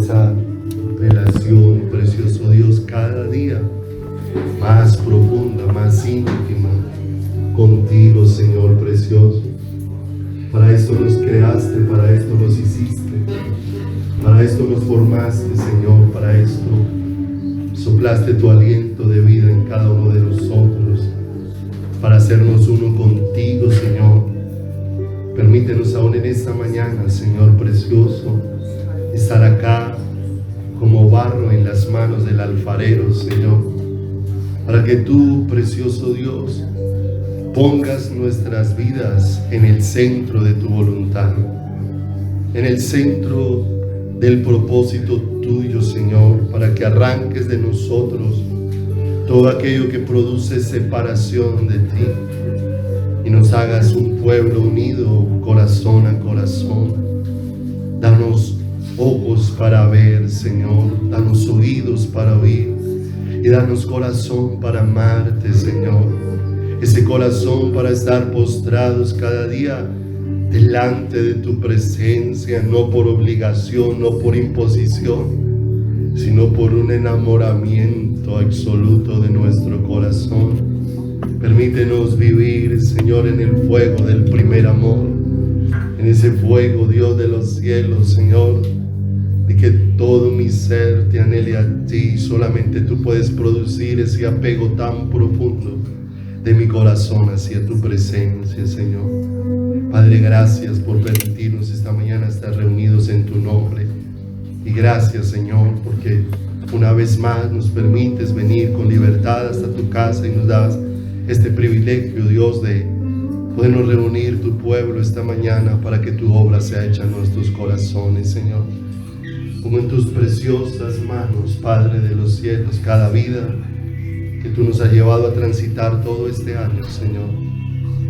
esa relación, precioso Dios, cada día más profunda, más íntima contigo, Señor precioso. Para esto nos creaste, para esto nos hiciste, para esto nos formaste, Señor, para esto soplaste tu aliento de vida en cada uno de nosotros, para hacernos uno contigo, Señor. Permítenos aún en esta mañana, Señor precioso, estar acá como barro en las manos del alfarero, Señor, para que tú, precioso Dios, pongas nuestras vidas en el centro de tu voluntad, en el centro del propósito tuyo, Señor, para que arranques de nosotros todo aquello que produce separación de ti y nos hagas un pueblo unido corazón a corazón. Danos ojos para ver, Señor, danos oídos para oír y danos corazón para amarte, Señor. Ese corazón para estar postrados cada día delante de tu presencia, no por obligación, no por imposición, sino por un enamoramiento absoluto de nuestro corazón. Permítenos vivir, Señor, en el fuego del primer amor, en ese fuego, Dios de los cielos, Señor, de que todo mi ser te anhele a ti. Solamente tú puedes producir ese apego tan profundo de mi corazón hacia tu presencia, Señor. Padre, gracias por permitirnos esta mañana estar reunidos en tu nombre. Y gracias, Señor, porque una vez más nos permites venir con libertad hasta tu casa y nos das este privilegio, Dios, de podernos reunir tu pueblo esta mañana para que tu obra sea hecha en nuestros corazones, Señor. Pongo en tus preciosas manos, Padre de los cielos, cada vida que tú nos has llevado a transitar todo este año, Señor.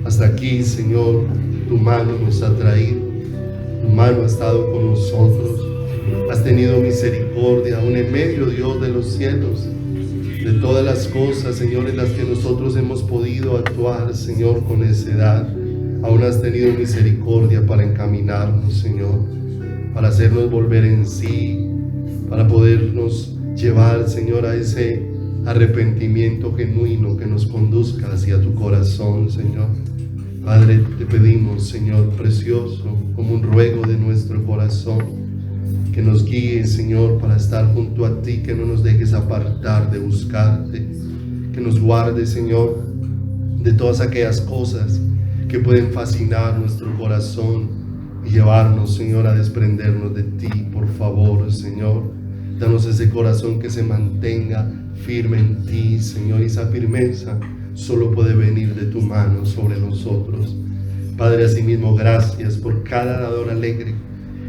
Hasta aquí, Señor, tu mano nos ha traído, tu mano ha estado con nosotros, has tenido misericordia, aún en medio, Dios de los cielos, de todas las cosas, Señor, en las que nosotros hemos podido actuar, Señor, con necedad. Aún has tenido misericordia para encaminarnos, Señor, para hacernos volver en sí, para podernos llevar, Señor, a ese arrepentimiento genuino que nos conduzca hacia tu corazón, Señor. Padre, te pedimos, Señor precioso, como un ruego de nuestro corazón, que nos guíes, Señor, para estar junto a ti, que no nos dejes apartar de buscarte, que nos guardes, Señor, de todas aquellas cosas que pueden fascinar nuestro corazón y llevarnos, Señor, a desprendernos de ti. Por favor, Señor, danos ese corazón que se mantenga firme en ti, Señor, y esa firmeza solo puede venir de tu mano sobre nosotros. Padre, asimismo, gracias por cada dador alegre,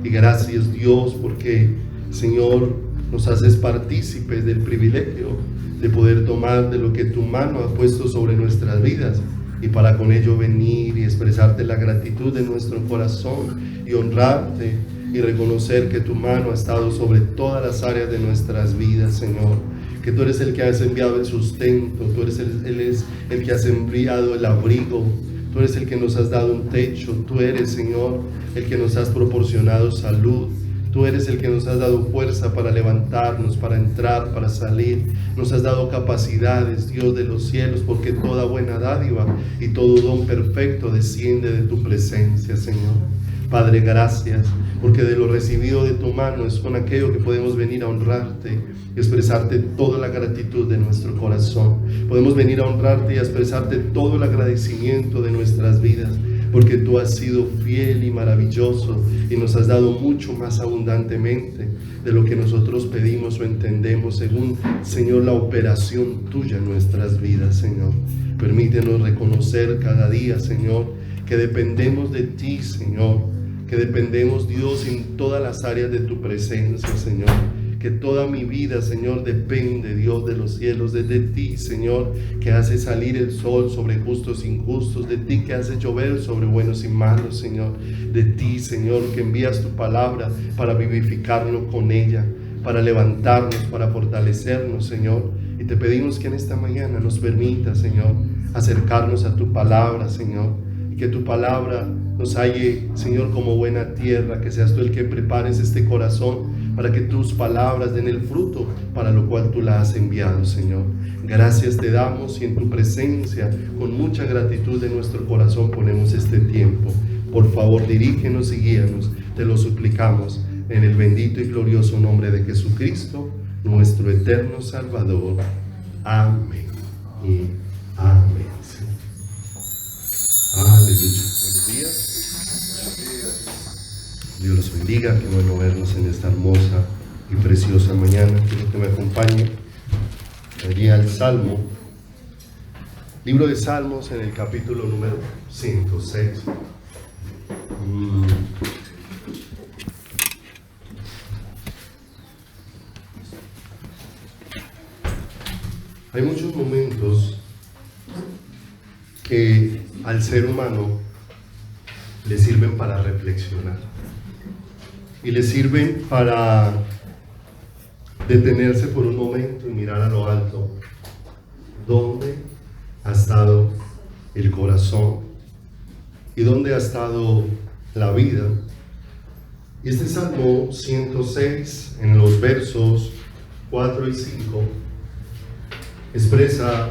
y gracias, Dios, porque, Señor, nos haces partícipes del privilegio de poder tomar de lo que tu mano ha puesto sobre nuestras vidas, y para con ello venir y expresarte la gratitud de nuestro corazón y honrarte y reconocer que tu mano ha estado sobre todas las áreas de nuestras vidas, Señor. Que tú eres el que has enviado el sustento, tú eres el que has enviado el abrigo, tú eres el que nos has dado un techo, tú eres, Señor, el que nos has proporcionado salud, tú eres el que nos has dado fuerza para levantarnos, para entrar, para salir, nos has dado capacidades, Dios de los cielos, porque toda buena dádiva y todo don perfecto desciende de tu presencia, Señor. Padre, gracias, porque de lo recibido de tu mano es con aquello que podemos venir a honrarte y expresarte toda la gratitud de nuestro corazón. Podemos venir a honrarte y a expresarte todo el agradecimiento de nuestras vidas, porque tú has sido fiel y maravilloso y nos has dado mucho más abundantemente de lo que nosotros pedimos o entendemos, según, Señor, la operación tuya en nuestras vidas, Señor. Permítenos reconocer cada día, Señor, que dependemos de ti, Señor, que dependemos, Dios, en todas las áreas de tu presencia, Señor. Que toda mi vida, Señor, depende, Dios de los cielos, de ti, Señor, que hace salir el sol sobre justos e injustos, de ti que hace llover sobre buenos y malos, Señor, de ti, Señor, que envías tu palabra para vivificarnos con ella, para levantarnos, para fortalecernos, Señor. Y te pedimos que en esta mañana nos permita, Señor, acercarnos a tu palabra, Señor, y que tu palabra nos halle, Señor, como buena tierra, que seas tú el que prepares este corazón para que tus palabras den el fruto para lo cual tú la has enviado, Señor. Gracias te damos y en tu presencia, con mucha gratitud en nuestro corazón, ponemos este tiempo. Por favor, dirígenos y guíanos, te lo suplicamos, en el bendito y glorioso nombre de Jesucristo, nuestro eterno Salvador. Amén y amén. Aleluya. Buenos días. Dios los bendiga. Qué bueno vernos en esta hermosa y preciosa mañana. Quiero que me acompañe allí al Salmo, libro de Salmos, en el capítulo número 106. Hay muchos momentos que al ser humano le sirven para reflexionar y le sirven para detenerse por un momento y mirar a lo alto. ¿Dónde ha estado el corazón? ¿Y dónde ha estado la vida? Y este Salmo 106, en los versos 4 y 5, expresa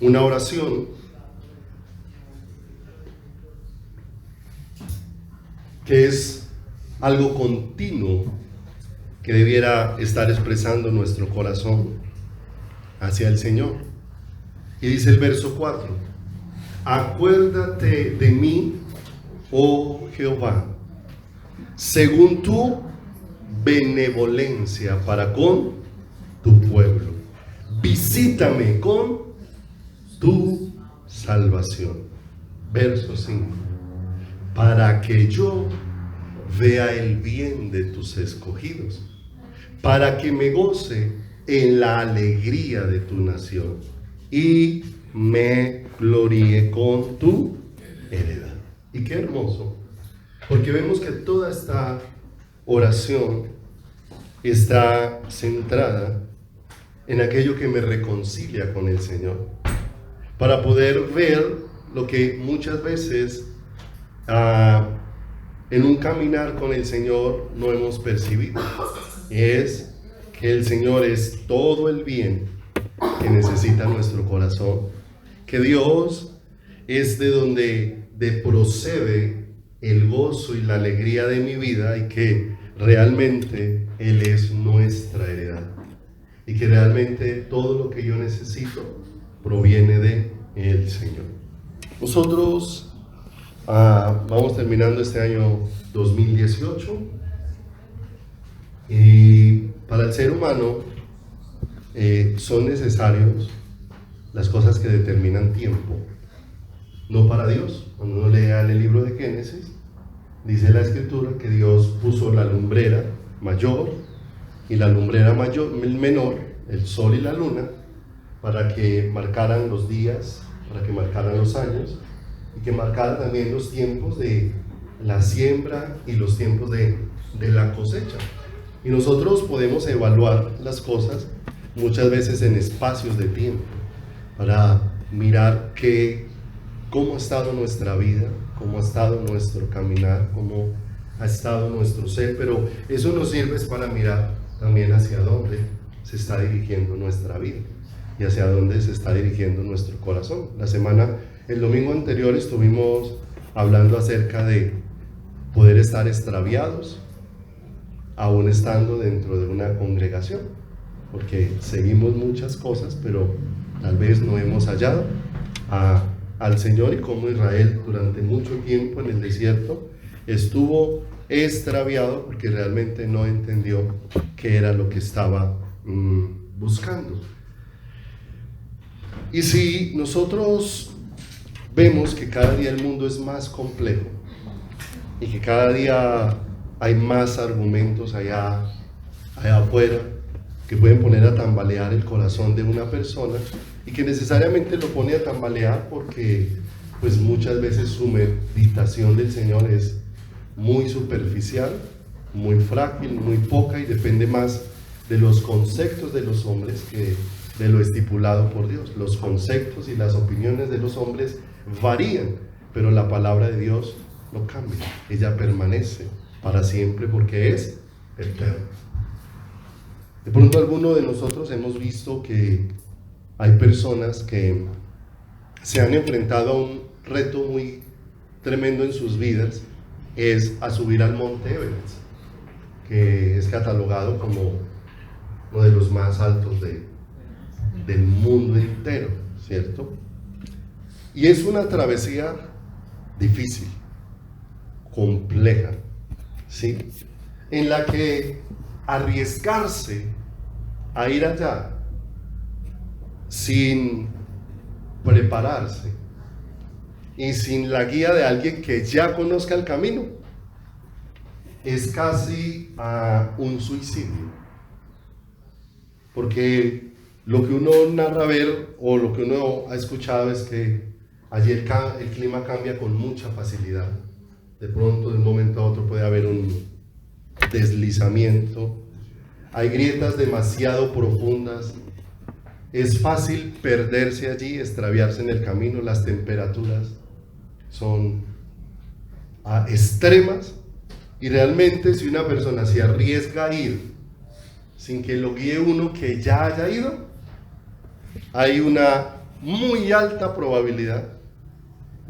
una oración que es algo continuo que debiera estar expresando nuestro corazón hacia el Señor. Y dice el verso 4: acuérdate de mí, oh Jehová, según tu benevolencia para con tu pueblo. Visítame con tu salvación. Verso 5: para que yo vea el bien de tus escogidos, para que me goce en la alegría de tu nación y me gloríe con tu heredad. Y qué hermoso, porque vemos que toda esta oración está centrada en aquello que me reconcilia con el Señor, para poder ver lo que muchas veces en un caminar con el Señor no hemos percibido. Es que el Señor es todo el bien que necesita nuestro corazón, que Dios es de donde procede el gozo y la alegría de mi vida, y que realmente Él es nuestra heredad, y que realmente todo lo que yo necesito proviene de el Señor. Nosotros vamos terminando este año 2018, y para el ser humano son necesarios las cosas que determinan tiempo, no para Dios. Cuando uno lea el libro de Génesis, dice la Escritura que Dios puso la lumbrera mayor y la lumbrera menor, el sol y la luna, para que marcaran los días, para que marcaran los años, y que marcaran también los tiempos de la siembra y los tiempos de la cosecha. Y nosotros podemos evaluar las cosas muchas veces en espacios de tiempo, para mirar cómo ha estado nuestra vida, cómo ha estado nuestro caminar, cómo ha estado nuestro ser. Pero eso nos sirve para mirar también hacia dónde se está dirigiendo nuestra vida y hacia dónde se está dirigiendo nuestro corazón. El domingo anterior estuvimos hablando acerca de poder estar extraviados aún estando dentro de una congregación, porque seguimos muchas cosas, pero tal vez no hemos hallado al Señor, y como Israel durante mucho tiempo en el desierto estuvo extraviado porque realmente no entendió qué era lo que estaba buscando. Y si nosotros vemos que cada día el mundo es más complejo y que cada día hay más argumentos allá afuera que pueden poner a tambalear el corazón de una persona, y que necesariamente lo pone a tambalear porque pues muchas veces su meditación del Señor es muy superficial, muy frágil, muy poca, y depende más de los conceptos de los hombres que de lo estipulado por Dios. Los conceptos y las opiniones de los hombres varían, pero la palabra de Dios no cambia, ella permanece para siempre porque es eterno. De pronto algunos de nosotros hemos visto que hay personas que se han enfrentado a un reto muy tremendo en sus vidas, es a subir al monte Everest, que es catalogado como uno de los más altos del mundo entero, ¿cierto? Y es una travesía difícil, compleja, ¿sí? En la que arriesgarse a ir allá sin prepararse y sin la guía de alguien que ya conozca el camino es casi un suicidio, porque lo que uno narra ver o lo que uno ha escuchado es que allí el clima cambia con mucha facilidad. De pronto, de un momento a otro puede haber un deslizamiento, hay grietas demasiado profundas, es fácil perderse allí, extraviarse en el camino, las temperaturas son extremas, y realmente si una persona se arriesga a ir sin que lo guíe uno que ya haya ido, hay una muy alta probabilidad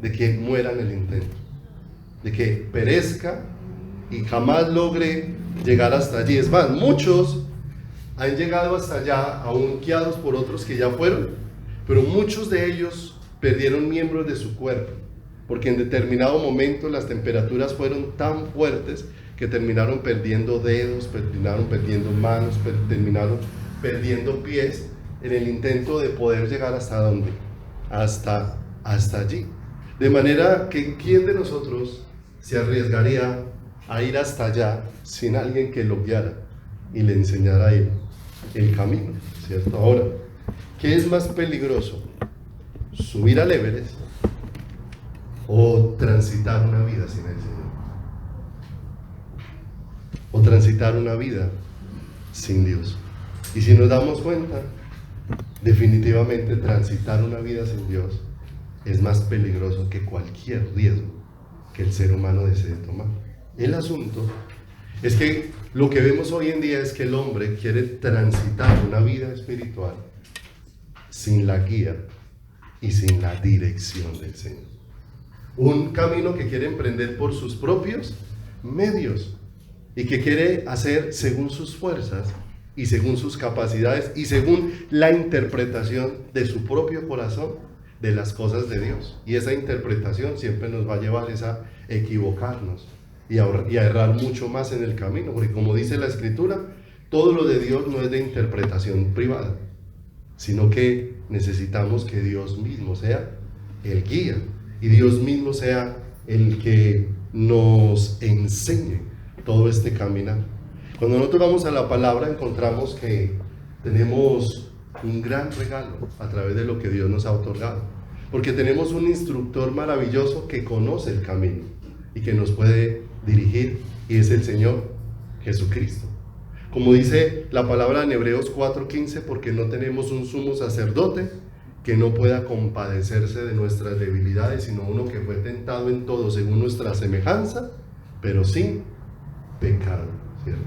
de que muera en el intento, de que perezca y jamás logre llegar hasta allí. Es más, muchos han llegado hasta allá aún guiados por otros que ya fueron, pero muchos de ellos perdieron miembros de su cuerpo, porque en determinado momento las temperaturas fueron tan fuertes que terminaron perdiendo dedos, terminaron perdiendo manos, terminaron perdiendo pies en el intento de poder llegar hasta dónde, hasta allí. De manera que ¿quién de nosotros se arriesgaría a ir hasta allá sin alguien que lo guiara y le enseñara a él el camino, ¿cierto? Ahora, ¿qué es más peligroso? ¿Subir al Everest o transitar una vida sin el Señor? O transitar una vida sin Dios. Y si nos damos cuenta, definitivamente transitar una vida sin Dios es más peligroso que cualquier riesgo que el ser humano desee tomar. El asunto es que lo que vemos hoy en día es que el hombre quiere transitar una vida espiritual sin la guía y sin la dirección del Señor. Un camino que quiere emprender por sus propios medios y que quiere hacer según sus fuerzas y según sus capacidades y según la interpretación de su propio corazón de las cosas de Dios. Y esa interpretación siempre nos va a llevar a equivocarnos y a errar mucho más en el camino, porque como dice la Escritura, todo lo de Dios no es de interpretación privada, sino que necesitamos que Dios mismo sea el guía y Dios mismo sea el que nos enseñe todo este caminar. Cuando nosotros vamos a la palabra encontramos que tenemos un gran regalo a través de lo que Dios nos ha otorgado, porque tenemos un instructor maravilloso que conoce el camino y que nos puede dirigir, y es el Señor Jesucristo. Como dice la palabra en Hebreos 4:15, porque no tenemos un sumo sacerdote que no pueda compadecerse de nuestras debilidades, sino uno que fue tentado en todo según nuestra semejanza, pero sin pecado, ¿cierto?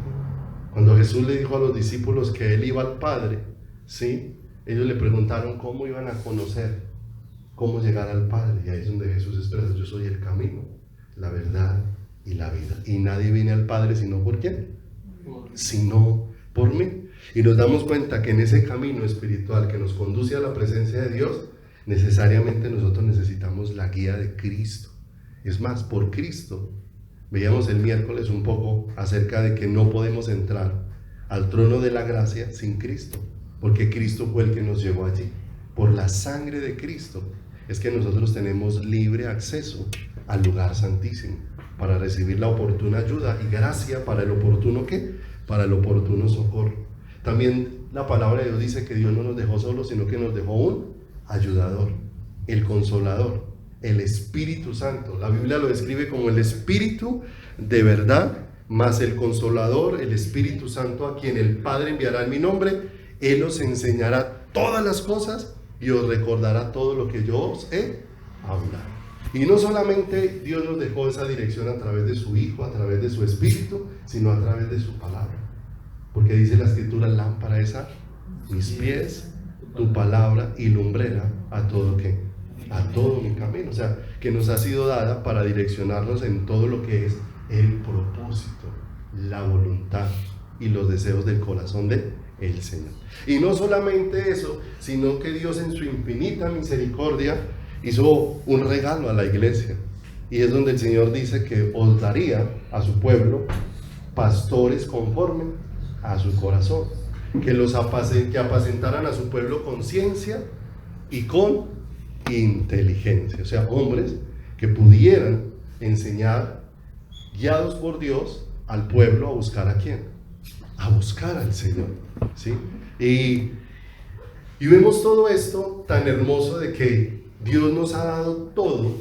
Cuando Jesús le dijo a los discípulos que Él iba al Padre, ¿sí? Ellos le preguntaron cómo iban a conocer, cómo llegar al Padre, y ahí es donde Jesús expresa: yo soy el camino, la verdad y la vida, y nadie viene al Padre sino ¿por quién? Sino por mí. Y nos damos cuenta que en ese camino espiritual que nos conduce a la presencia de Dios, necesariamente nosotros necesitamos la guía de Cristo. Es más, por Cristo, veíamos el miércoles un poco acerca de que no podemos entrar al trono de la gracia sin Cristo, porque Cristo fue el que nos llevó allí. Por la sangre de Cristo es que nosotros tenemos libre acceso al lugar santísimo para recibir la oportuna ayuda y gracia para el oportuno ¿qué? Para el oportuno socorro. También la palabra de Dios dice que Dios no nos dejó solos, sino que nos dejó un ayudador, el consolador, el Espíritu Santo. La Biblia lo describe como el Espíritu de verdad, más el consolador, el Espíritu Santo, a quien el Padre enviará en mi nombre. Él os enseñará todas las cosas y os recordará todo lo que yo os he hablado. Y no solamente Dios nos dejó esa dirección a través de su Hijo, a través de su Espíritu, sino a través de su palabra. Porque dice la Escritura, lámpara es a mis pies, tu palabra y lumbrera a todo ¿qué? A todo mi camino. O sea, que nos ha sido dada para direccionarnos en todo lo que es el propósito, la voluntad y los deseos del corazón de el Señor. Y no solamente eso, sino que Dios en su infinita misericordia hizo un regalo a la iglesia. Y es donde el Señor dice que os daría a su pueblo pastores conforme a su corazón, que apacentaran a su pueblo con ciencia y con inteligencia. O sea, hombres que pudieran enseñar, guiados por Dios, al pueblo a buscar ¿a quién? A buscar al Señor, ¿sí? Y vemos todo esto tan hermoso de que Dios nos ha dado todo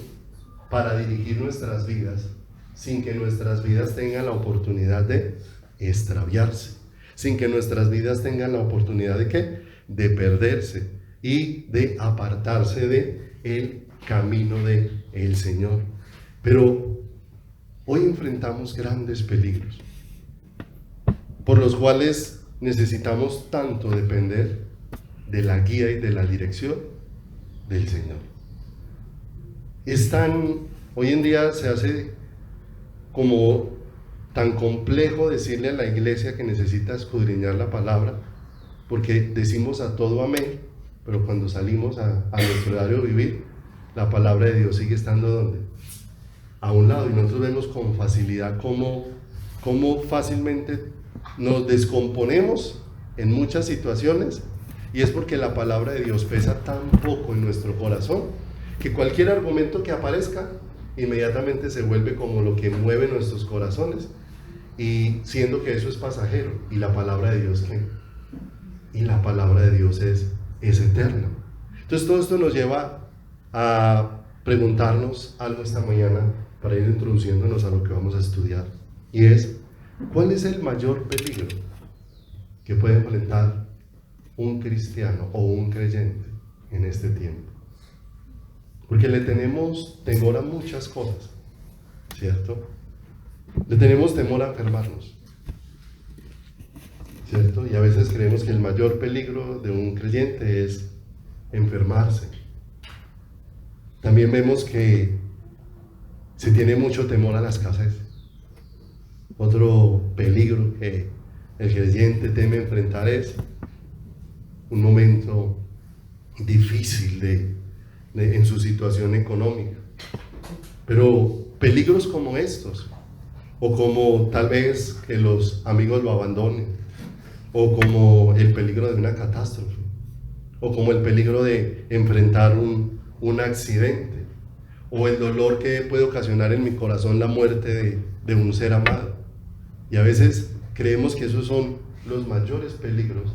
para dirigir nuestras vidas sin que nuestras vidas tengan la oportunidad de extraviarse, sin que nuestras vidas tengan la oportunidad de ¿qué? De perderse y de apartarse de el camino de el Señor. Pero hoy enfrentamos grandes peligros por los cuales necesitamos tanto depender de la guía y de la dirección del Señor. Hoy en día se hace como tan complejo decirle a la iglesia que necesita escudriñar la palabra, porque decimos a todo amén, pero cuando salimos a nuestro diario vivir, la palabra de Dios sigue estando ¿dónde? A un lado, y nosotros vemos con facilidad cómo fácilmente nos descomponemos en muchas situaciones, y es porque la palabra de Dios pesa tan poco en nuestro corazón que cualquier argumento que aparezca inmediatamente se vuelve como lo que mueve nuestros corazones, y siendo que eso es pasajero, y la palabra de Dios ¿qué? Y la palabra de Dios es eterna. Entonces todo esto nos lleva a preguntarnos algo esta mañana para ir introduciéndonos a lo que vamos a estudiar, y es: ¿cuál es el mayor peligro que puede enfrentar un cristiano o un creyente en este tiempo? Porque le tenemos temor a muchas cosas, ¿cierto? Le tenemos temor a enfermarnos, ¿cierto? Y a veces creemos que el mayor peligro de un creyente es enfermarse. También vemos que se tiene mucho temor a la escasez. Otro peligro que el creyente teme enfrentar es un momento difícil en su situación económica. Pero peligros como estos, o como tal vez que los amigos lo abandonen, o como el peligro de una catástrofe, o como el peligro de enfrentar un accidente, o el dolor que puede ocasionar en mi corazón la muerte de un ser amado. Y a veces creemos que esos son los mayores peligros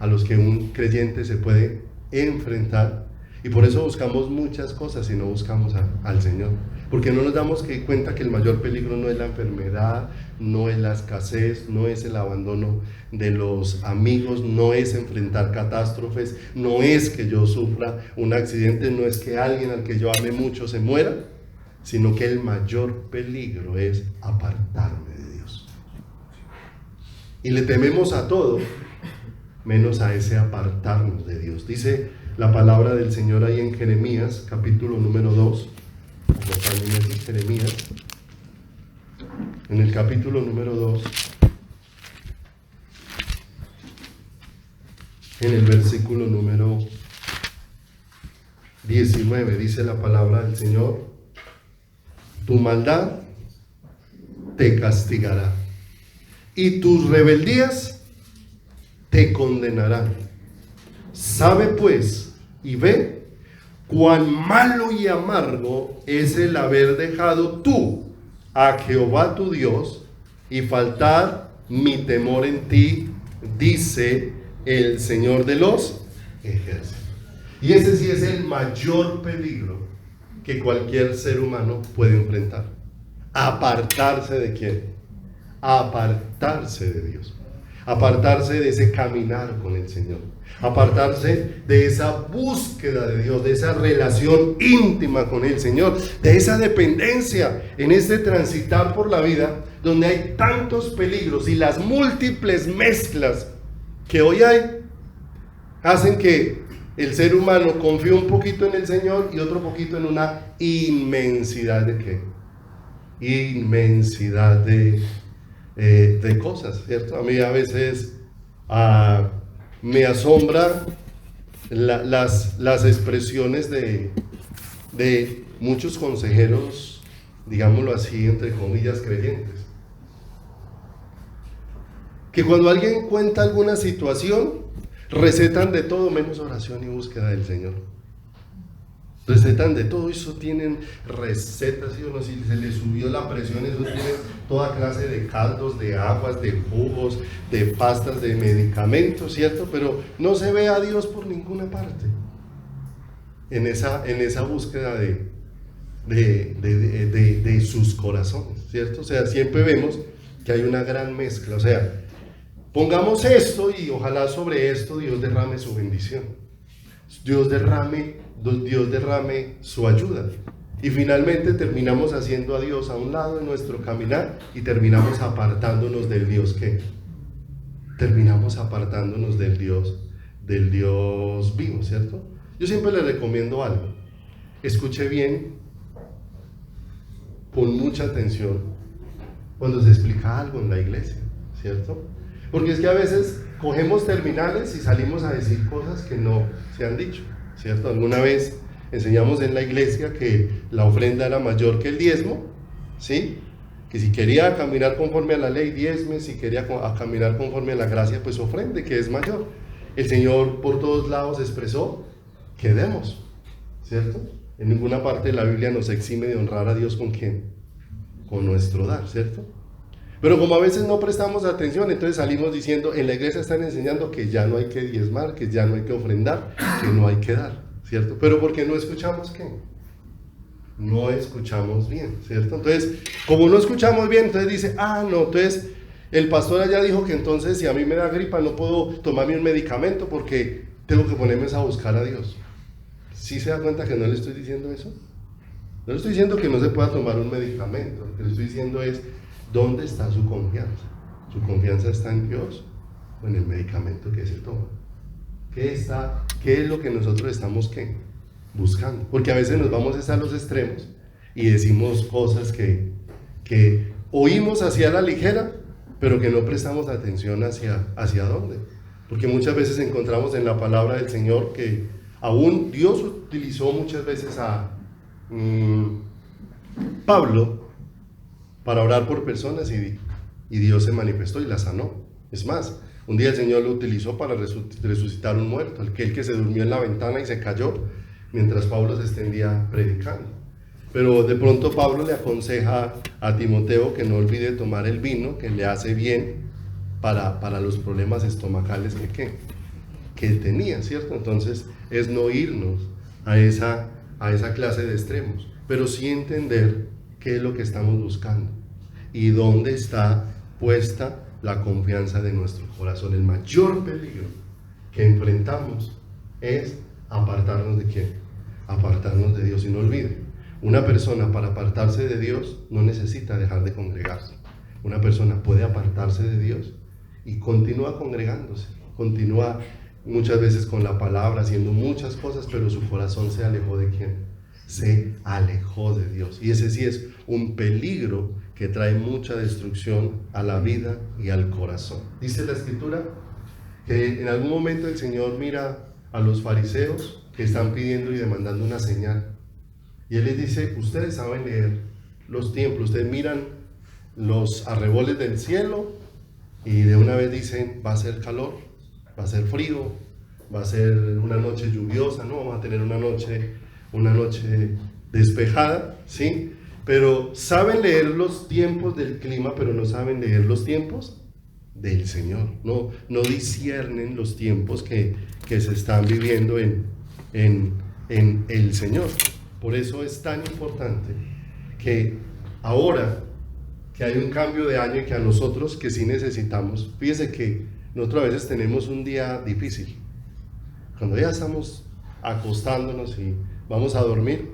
a los que un creyente se puede enfrentar, y por eso buscamos muchas cosas y no buscamos al Señor, porque no nos damos cuenta que el mayor peligro no es la enfermedad, no es la escasez, no es el abandono de los amigos, no es enfrentar catástrofes, no es que yo sufra un accidente, no es que alguien al que yo ame mucho se muera, sino que el mayor peligro es apartarme de Dios. Y le tememos a todo menos a ese apartarnos de Dios. Dice la palabra del Señor ahí en Jeremías, capítulo número 2, Jeremías, en el capítulo número 2, en el versículo número 19, dice la palabra del Señor: tu maldad te castigará y tus rebeldías te condenarán. Sabe pues y ve cuán malo y amargo es el haber dejado tú a Jehová tu Dios y faltar mi temor en ti, dice el Señor de los ejércitos. Y ese sí es el mayor peligro que cualquier ser humano puede enfrentar: apartarse de ¿quién? Apartarse de Dios. apartarse de ese caminar con el Señor, apartarse de esa búsqueda de Dios, de esa relación íntima con el Señor, de esa dependencia en este transitar por la vida donde hay tantos peligros y las múltiples mezclas que hoy hay hacen que el ser humano confíe un poquito en el Señor y otro poquito en una inmensidad de ¿qué? Inmensidad de cosas, ¿cierto? A mí a veces me asombra las expresiones de muchos consejeros, digámoslo así, entre comillas, creyentes, que cuando alguien cuenta alguna situación, recetan de todo menos oración y búsqueda del Señor. Recetan de todo, eso tienen recetas, ¿sí o no? Si se les subió la presión, eso tiene toda clase de caldos, de aguas, de jugos, de pastas, de medicamentos, ¿cierto? Pero no se ve a Dios por ninguna parte en esa búsqueda de sus corazones, ¿cierto? O sea, siempre vemos que hay una gran mezcla. O sea, pongamos esto y ojalá sobre esto Dios derrame su bendición, Dios derrame su ayuda, y finalmente terminamos haciendo a Dios a un lado de nuestro caminar y terminamos apartándonos del Dios que terminamos apartándonos del Dios vivo, ¿cierto? Yo siempre le recomiendo algo: escuche bien, con mucha atención, cuando se explica algo en la iglesia, ¿cierto? Porque es que a veces cogemos terminales y salimos a decir cosas que no se han dicho, ¿cierto? Alguna vez enseñamos en la iglesia que la ofrenda era mayor que el diezmo, ¿sí? Que si quería caminar conforme a la ley, diezme; si quería caminar conforme a la gracia, pues ofrende, que es mayor. El Señor por todos lados expresó que demos, ¿cierto? En ninguna parte de la Biblia nos exime de honrar a Dios ¿con quién? Con nuestro dar, ¿cierto? Pero como a veces no prestamos atención, entonces salimos diciendo, en la iglesia están enseñando que ya no hay que diezmar, que ya no hay que ofrendar, que no hay que dar, ¿cierto? Pero porque no escuchamos ¿qué? No escuchamos bien, ¿cierto? Entonces, como no escuchamos bien, entonces dice, no, entonces el pastor allá dijo que entonces si a mí me da gripa no puedo tomarme un medicamento porque tengo que ponerme a buscar a Dios. ¿Sí se da cuenta que no le estoy diciendo eso? No le estoy diciendo que no se pueda tomar un medicamento, lo que le estoy diciendo es, ¿dónde está su confianza? ¿Su confianza está en Dios o en el medicamento que se toma? ¿Qué es lo que nosotros estamos buscando? Porque a veces nos vamos a los extremos y decimos cosas que oímos hacia la ligera, pero que no prestamos atención hacia dónde. Porque muchas veces encontramos en la palabra del Señor que aún Dios utilizó muchas veces a Pablo para orar por personas y Dios se manifestó y la sanó. Es más, un día el Señor lo utilizó para resucitar un muerto, aquel que se durmió en la ventana y se cayó mientras Pablo se extendía predicando. Pero de pronto Pablo le aconseja a Timoteo que no olvide tomar el vino, que le hace bien para los problemas estomacales que él tenía, ¿cierto? Entonces es no irnos a esa clase de extremos, pero sí entender qué es lo que estamos buscando y dónde está puesta la confianza de nuestro corazón. El mayor peligro que enfrentamos es apartarnos de ¿quién? Apartarnos de Dios. Y no olviden, una persona para apartarse de Dios no necesita dejar de congregarse. Una persona puede apartarse de Dios y continúa congregándose, continúa muchas veces con la palabra, haciendo muchas cosas, pero su corazón se alejó de ¿quién? Se alejó de Dios. Y ese sí es un peligro que trae mucha destrucción a la vida y al corazón. Dice la Escritura que en algún momento el Señor mira a los fariseos que están pidiendo y demandando una señal. Y Él les dice, ustedes saben leer los tiempos, ustedes miran los arreboles del cielo y de una vez dicen, va a ser calor, va a ser frío, va a ser una noche lluviosa, no, vamos a tener una noche despejada, ¿sí? Pero saben leer los tiempos del clima, pero no saben leer los tiempos del Señor. No disciernen los tiempos que se están viviendo en el Señor. Por eso es tan importante que ahora que hay un cambio de año y que a nosotros que sí necesitamos. Fíjese que nosotros a veces tenemos un día difícil. Cuando ya estamos acostándonos y vamos a dormir,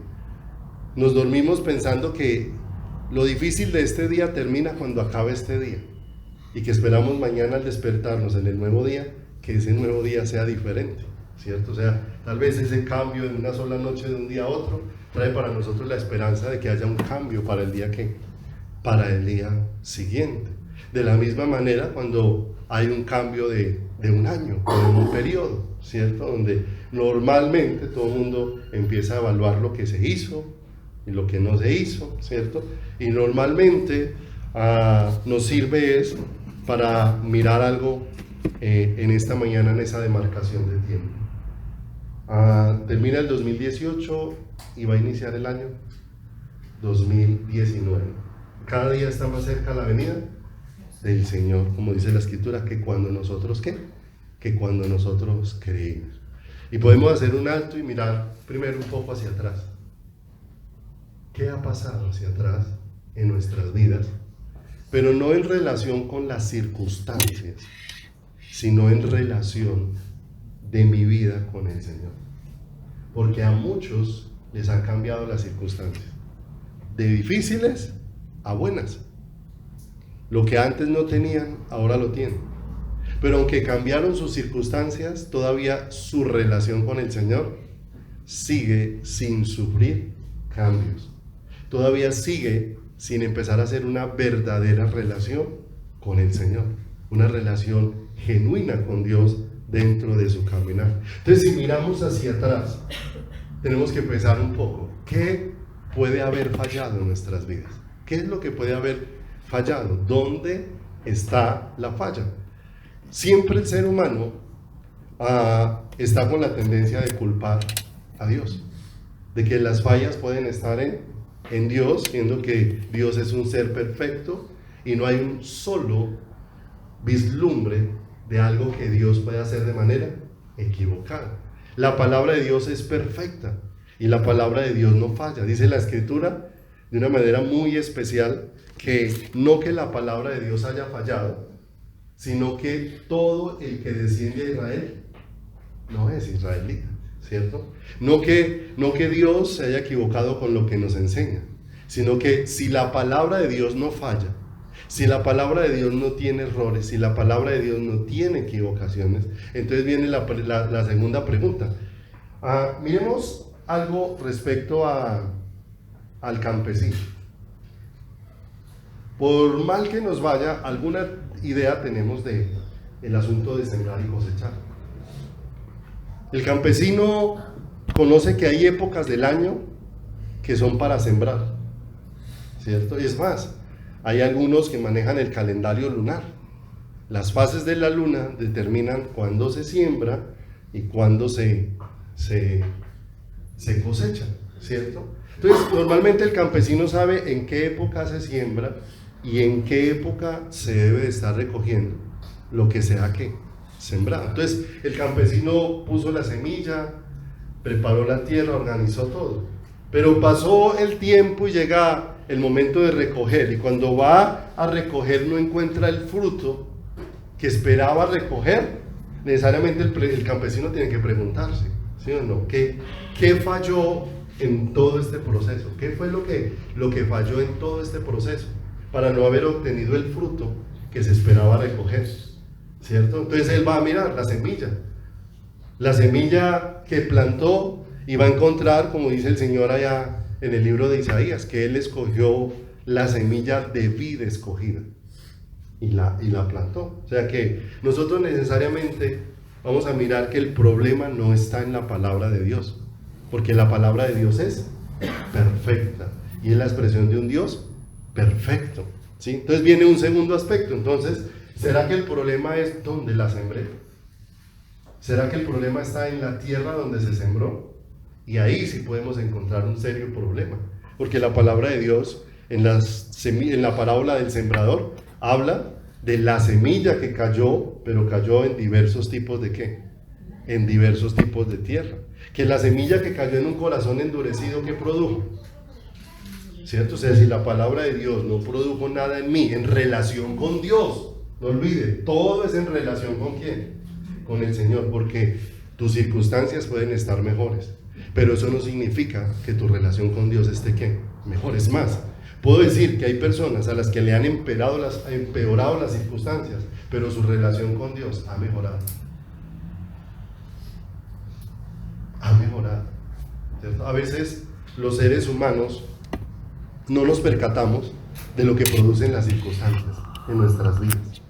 nos dormimos pensando que lo difícil de este día termina cuando acabe este día y que esperamos mañana al despertarnos en el nuevo día, que ese nuevo día sea diferente, ¿cierto? O sea, tal vez ese cambio en una sola noche de un día a otro trae para nosotros la esperanza de que haya un cambio para el día siguiente. De la misma manera, cuando hay un cambio de un año o de un periodo, ¿cierto? Donde normalmente todo el mundo empieza a evaluar lo que se hizo y lo que no se hizo, ¿cierto? Y normalmente nos sirve es para mirar algo en esta mañana, en esa demarcación de tiempo. Termina el 2018 y va a iniciar el año 2019. Cada día está más cerca la venida del Señor, como dice la Escritura, que cuando nosotros que cuando nosotros creímos. Y podemos hacer un alto y mirar primero un poco hacia atrás. ¿Qué ha pasado hacia atrás en nuestras vidas? Pero no en relación con las circunstancias, sino en relación de mi vida con el Señor. Porque a muchos les han cambiado las circunstancias, de difíciles a buenas. Lo que antes no tenían, ahora lo tienen. Pero aunque cambiaron sus circunstancias, todavía su relación con el Señor sigue sin sufrir cambios. Todavía sigue sin empezar a hacer una verdadera relación con el Señor, una relación genuina con Dios dentro de su caminar. Entonces, si miramos hacia atrás, tenemos que pensar un poco, ¿qué puede haber fallado en nuestras vidas? ¿Qué es lo que puede haber fallado? ¿Dónde está la falla? Siempre el ser humano está con la tendencia de culpar a Dios, de que las fallas pueden estar en Dios, siendo que Dios es un ser perfecto y no hay un solo vislumbre de algo que Dios puede hacer de manera equivocada. La palabra de Dios es perfecta y la palabra de Dios no falla. Dice la Escritura de una manera muy especial que no que la palabra de Dios haya fallado, sino que todo el que desciende a Israel no es israelita, ¿cierto? No que Dios se haya equivocado con lo que nos enseña, sino que si la palabra de Dios no falla, si la palabra de Dios no tiene errores, si la palabra de Dios no tiene equivocaciones, entonces viene la segunda pregunta. Miremos algo respecto al campesino. Por mal que nos vaya, alguna idea tenemos del asunto de sembrar y cosechar. El campesino conoce que hay épocas del año que son para sembrar, ¿cierto? Y es más, hay algunos que manejan el calendario lunar. Las fases de la luna determinan cuándo se siembra y cuándo se cosecha, ¿cierto? Entonces, normalmente el campesino sabe en qué época se siembra y en qué época se debe de estar recogiendo lo que sea que sembrado. Entonces, el campesino puso la semilla, preparó la tierra, organizó todo. Pero pasó el tiempo y llega el momento de recoger, y cuando va a recoger no encuentra el fruto que esperaba recoger. Necesariamente el campesino tiene que preguntarse, ¿sí o no? ¿Qué falló en todo este proceso? ¿Qué fue lo que falló en todo este proceso para no haber obtenido el fruto que se esperaba recoger? ¿Cierto? Entonces él va a mirar la semilla que plantó, y va a encontrar, como dice el Señor allá en el libro de Isaías, que él escogió la semilla de vida escogida y la plantó. O sea que nosotros necesariamente vamos a mirar que el problema no está en la palabra de Dios, porque la palabra de Dios es perfecta y es la expresión de un Dios perfecto, ¿sí? Entonces viene un segundo aspecto. Entonces, ¿será que el problema es dónde la sembré? ¿Será que el problema está en la tierra donde se sembró? Y ahí sí podemos encontrar un serio problema, porque la palabra de Dios en la parábola del sembrador habla de la semilla que cayó, pero cayó en diversos tipos de ¿qué? En diversos tipos de tierra. Que la semilla que cayó en un corazón endurecido, ¿qué produjo? ¿cierto? O sea, si la palabra de Dios no produjo nada en mí, en relación con Dios, no olvide, todo es en relación con ¿quién? Con el Señor, porque tus circunstancias pueden estar mejores, pero eso no significa que tu relación con Dios esté ¿qué? Mejor. Es más, puedo decir que hay personas a las que le han empeorado las circunstancias, pero su relación con Dios ha mejorado. Ha mejorado, ¿cierto? A veces los seres humanos no nos percatamos de lo que producen las circunstancias en nuestras vidas.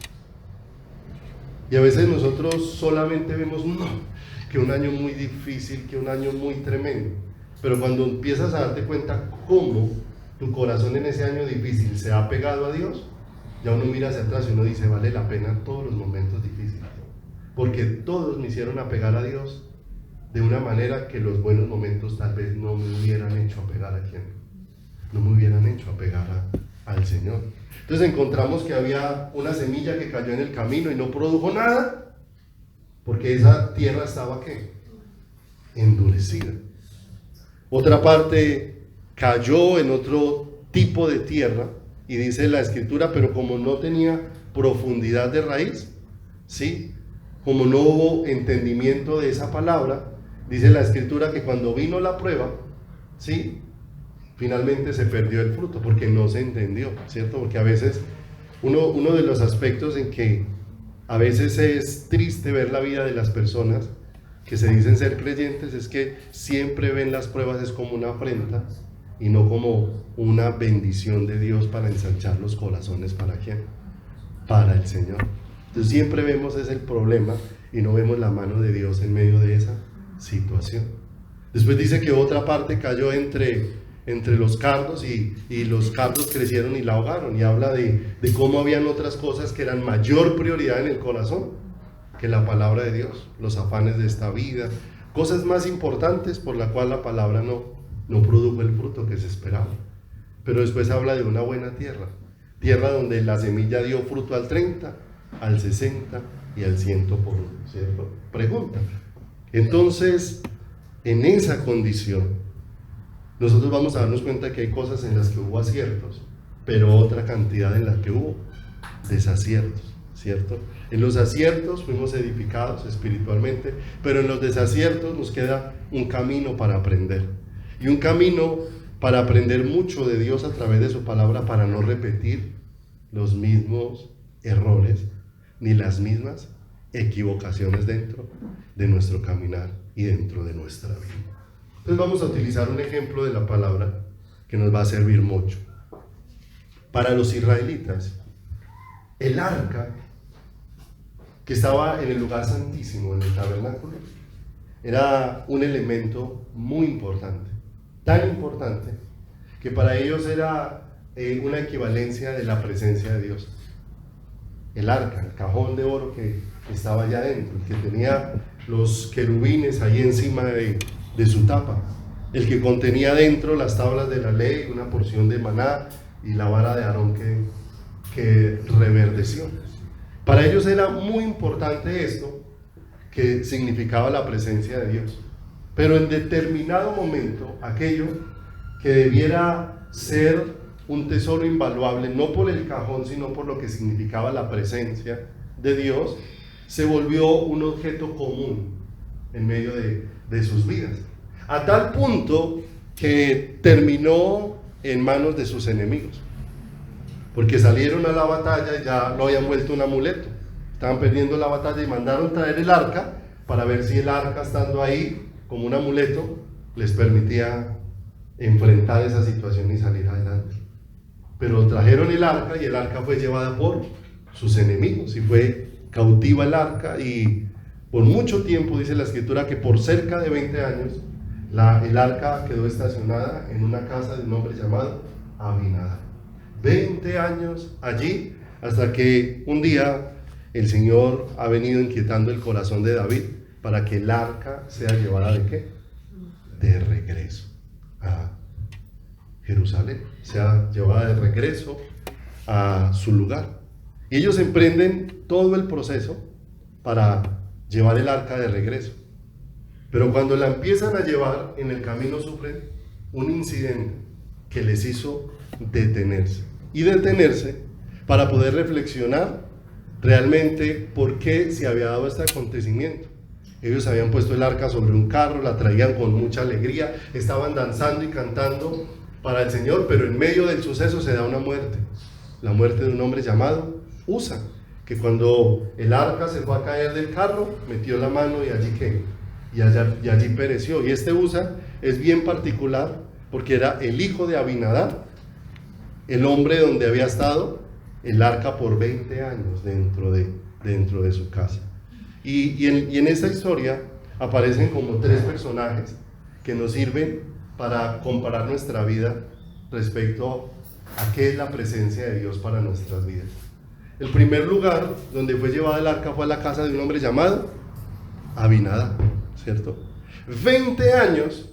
Y a veces nosotros solamente vemos, no, que un año muy difícil, que un año muy tremendo. Pero cuando empiezas a darte cuenta cómo tu corazón en ese año difícil se ha pegado a Dios, ya uno mira hacia atrás y uno dice, vale la pena todos los momentos difíciles. Porque todos me hicieron apegar a Dios de una manera que los buenos momentos tal vez no me hubieran hecho apegar a quién. No me hubieran hecho apegar al Señor. Entonces encontramos que había una semilla que cayó en el camino y no produjo nada, porque esa tierra estaba ¿qué? Endurecida. Otra parte cayó en otro tipo de tierra, y dice la Escritura, pero como no tenía profundidad de raíz, ¿sí? Como no hubo entendimiento de esa palabra, dice la Escritura que cuando vino la prueba, ¿sí? Finalmente se perdió el fruto porque no se entendió, ¿cierto? Porque a veces uno de los aspectos en que a veces es triste ver la vida de las personas que se dicen ser creyentes es que siempre ven las pruebas es como una afrenta y no como una bendición de Dios para ensanchar los corazones. ¿Para quién? Para el Señor. Entonces siempre vemos ese el problema y no vemos la mano de Dios en medio de esa situación. Después dice que otra parte cayó entre los cardos y los cardos crecieron y la ahogaron, y habla de cómo habían otras cosas que eran mayor prioridad en el corazón que la palabra de Dios, los afanes de esta vida, cosas más importantes por la cual la palabra no produjo el fruto que se esperaba. Pero después habla de una buena tierra donde la semilla dio fruto al 30, al 60 y al 100 por uno, ¿cierto? Pregunta. Entonces, en esa condición, nosotros vamos a darnos cuenta que hay cosas en las que hubo aciertos, pero otra cantidad en la que hubo desaciertos, ¿cierto? En los aciertos fuimos edificados espiritualmente, pero en los desaciertos nos queda un camino para aprender, y un camino para aprender mucho de Dios a través de su palabra, para no repetir los mismos errores ni las mismas equivocaciones dentro de nuestro caminar y dentro de nuestra vida. Entonces vamos a utilizar un ejemplo de la palabra que nos va a servir mucho. Para los israelitas, el arca que estaba en el lugar santísimo, en el tabernáculo, era un elemento muy importante, tan importante que para ellos era una equivalencia de la presencia de Dios. El arca, el cajón de oro que estaba allá adentro, el que tenía los querubines ahí encima de su tapa, el que contenía dentro las tablas de la ley, una porción de maná y la vara de Aarón que reverdeció. Para ellos era muy importante esto, que significaba la presencia de Dios, pero en determinado momento aquello que debiera ser un tesoro invaluable, no por el cajón sino por lo que significaba la presencia de Dios, se volvió un objeto común en medio de sus vidas, a tal punto que terminó en manos de sus enemigos, porque salieron a la batalla y ya lo habían vuelto un amuleto, estaban perdiendo la batalla y mandaron traer el arca para ver si el arca, estando ahí como un amuleto, les permitía enfrentar esa situación y salir adelante. Pero trajeron el arca y el arca fue llevada por sus enemigos y fue cautiva el arca, y por mucho tiempo dice la Escritura que por cerca de 20 años el arca quedó estacionada en una casa de un hombre llamado Abinadab. 20 años allí, hasta que un día el Señor ha venido inquietando el corazón de David para que el arca sea llevada ¿de qué? De regreso a Jerusalén, sea llevada de regreso a su lugar. Y ellos emprenden todo el proceso para llevar el arca de regreso. Pero cuando la empiezan a llevar, en el camino sufren un incidente que les hizo detenerse. Y detenerse para poder reflexionar realmente por qué se había dado este acontecimiento. Ellos habían puesto el arca sobre un carro, la traían con mucha alegría, estaban danzando y cantando para el Señor, pero en medio del suceso se da una muerte, la muerte de un hombre llamado Usa, que cuando el arca se fue a caer del carro, metió la mano y allí ¿qué? Y allí pereció. Y este Usa es bien particular porque era el hijo de Abinadab, el hombre donde había estado el arca por 20 años dentro de su casa. Y en esta historia aparecen como 3 personajes que nos sirven para comparar nuestra vida respecto a qué es la presencia de Dios para nuestras vidas. El primer lugar donde fue llevada el arca fue a la casa de un hombre llamado Abinadab, ¿cierto? 20 años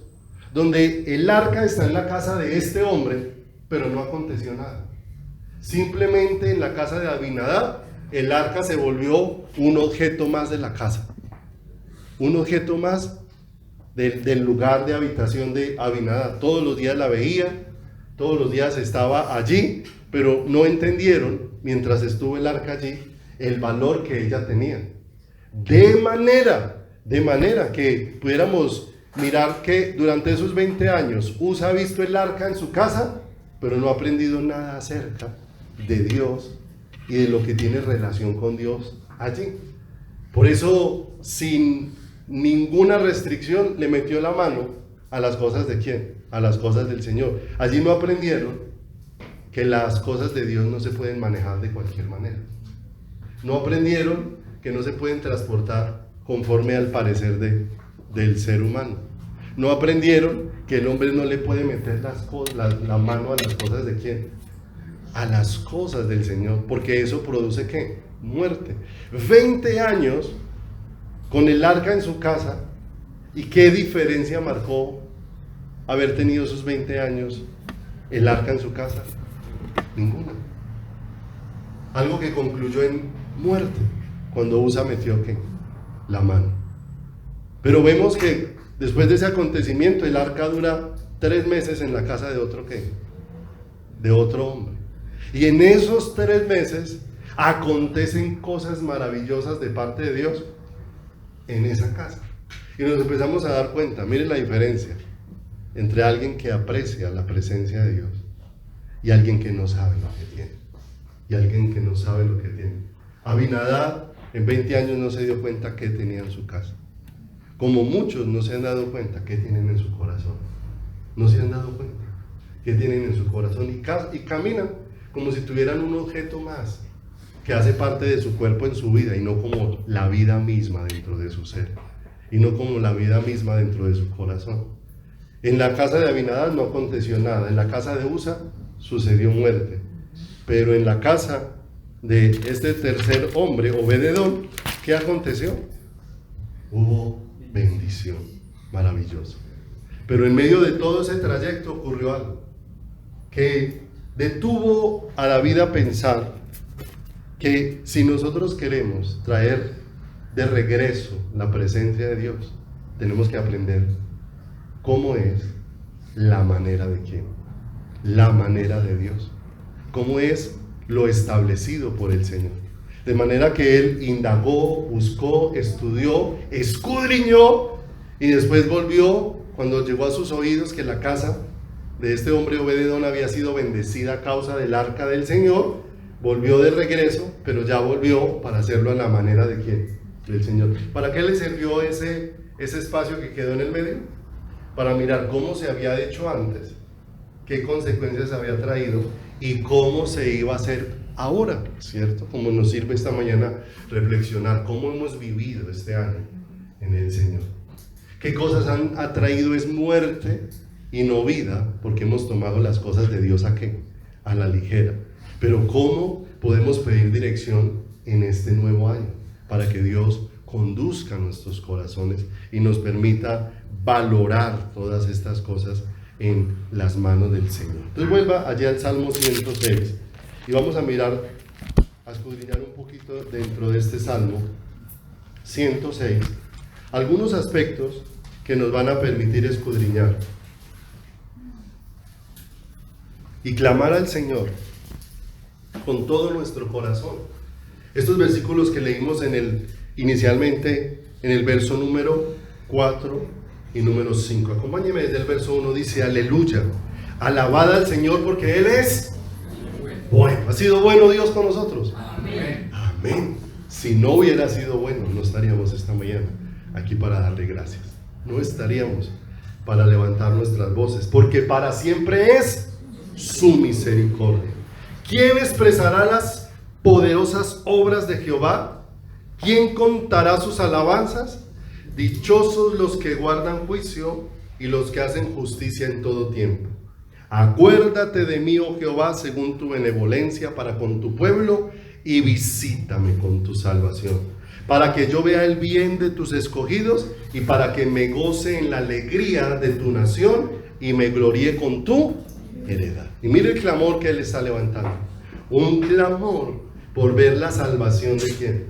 donde el arca está en la casa de este hombre, pero no aconteció nada. Simplemente en la casa de Abinadab, el arca se volvió un objeto más de la casa, un objeto más del lugar de habitación de Abinadab. Todos los días la veía, todos los días estaba allí, pero no entendieron, mientras estuvo el arca allí, el valor que ella tenía. De manera que pudiéramos mirar que durante esos 20 años Usa ha visto el arca en su casa, pero no ha aprendido nada acerca de Dios y de lo que tiene relación con Dios allí. Por eso, sin ninguna restricción, le metió la mano a las cosas de ¿quién? A las cosas del Señor. Allí no aprendieron que las cosas de Dios no se pueden manejar de cualquier manera. No aprendieron que no se pueden transportar conforme al parecer del ser humano. No aprendieron que el hombre no le puede meter la mano a las cosas de ¿quién? A las cosas del Señor, porque eso produce ¿qué? Muerte. 20 años con el arca en su casa, y qué diferencia marcó haber tenido esos 20 años el arca en su casa. Ninguna. Algo que concluyó en muerte cuando Usa metió ¿qué? La mano. Pero vemos que después de ese acontecimiento el arca dura 3 meses en la casa de otro ¿qué? De otro hombre. Y en esos 3 meses acontecen cosas maravillosas de parte de Dios en esa casa. Y nos empezamos a dar cuenta, miren la diferencia entre alguien que aprecia la presencia de Dios y alguien que no sabe lo que tiene. Y alguien que no sabe lo que tiene. Abinadab en 20 años no se dio cuenta qué tenía en su casa. Como muchos no se han dado cuenta qué tienen en su corazón. No se han dado cuenta qué tienen en su corazón y caminan como si tuvieran un objeto más que hace parte de su cuerpo en su vida y no como la vida misma dentro de su ser y no como la vida misma dentro de su corazón. En la casa de Abinadab no aconteció nada, en la casa de Usa sucedió muerte, pero en la casa de este tercer hombre, Obed-edom, ¿qué aconteció? Hubo bendición, maravilloso. Pero en medio de todo ese trayecto ocurrió algo que detuvo a David a pensar que si nosotros queremos traer de regreso la presencia de Dios, tenemos que aprender cómo es la manera de quién, la manera de Dios, cómo es lo establecido por el Señor. De manera que él indagó, buscó, estudió, escudriñó y después volvió cuando llegó a sus oídos que la casa de este hombre Obed-edom había sido bendecida a causa del arca del Señor. Volvió de regreso, pero ya volvió para hacerlo a la manera de quién, del Señor. ¿Para qué le sirvió ese espacio que quedó en el medio? Para mirar cómo se había hecho antes, qué consecuencias había traído y cómo se iba a hacer ahora, ¿cierto? Como nos sirve esta mañana reflexionar cómo hemos vivido este año en el Señor. ¿Qué cosas han atraído es muerte y no vida? Porque hemos tomado las cosas de Dios ¿a qué? A la ligera. Pero ¿cómo podemos pedir dirección en este nuevo año? Para que Dios conduzca nuestros corazones y nos permita valorar todas estas cosas en las manos del Señor. Entonces vuelva allá al Salmo 106 y vamos a mirar, a escudriñar un poquito dentro de este Salmo 106 algunos aspectos que nos van a permitir escudriñar y clamar al Señor con todo nuestro corazón. Estos versículos que leímos inicialmente en el verso número 4 y número 5. Acompáñeme desde el verso 1, dice: aleluya, alabad al Señor porque Él es bueno. ¿Ha sido bueno Dios con nosotros? Amén. Amén. Si no hubiera sido bueno, no estaríamos esta mañana aquí para darle gracias. No estaríamos para levantar nuestras voces, porque para siempre es su misericordia. ¿Quién expresará las poderosas obras de Jehová? ¿Quién contará sus alabanzas? Dichosos los que guardan juicio y los que hacen justicia en todo tiempo. Acuérdate de mí, oh Jehová, según tu benevolencia para con tu pueblo, y visítame con tu salvación, para que yo vea el bien de tus escogidos y para que me goce en la alegría de tu nación y me gloríe con tu heredad. Y mire el clamor que él está levantando, un clamor por ver la salvación de ¿quién?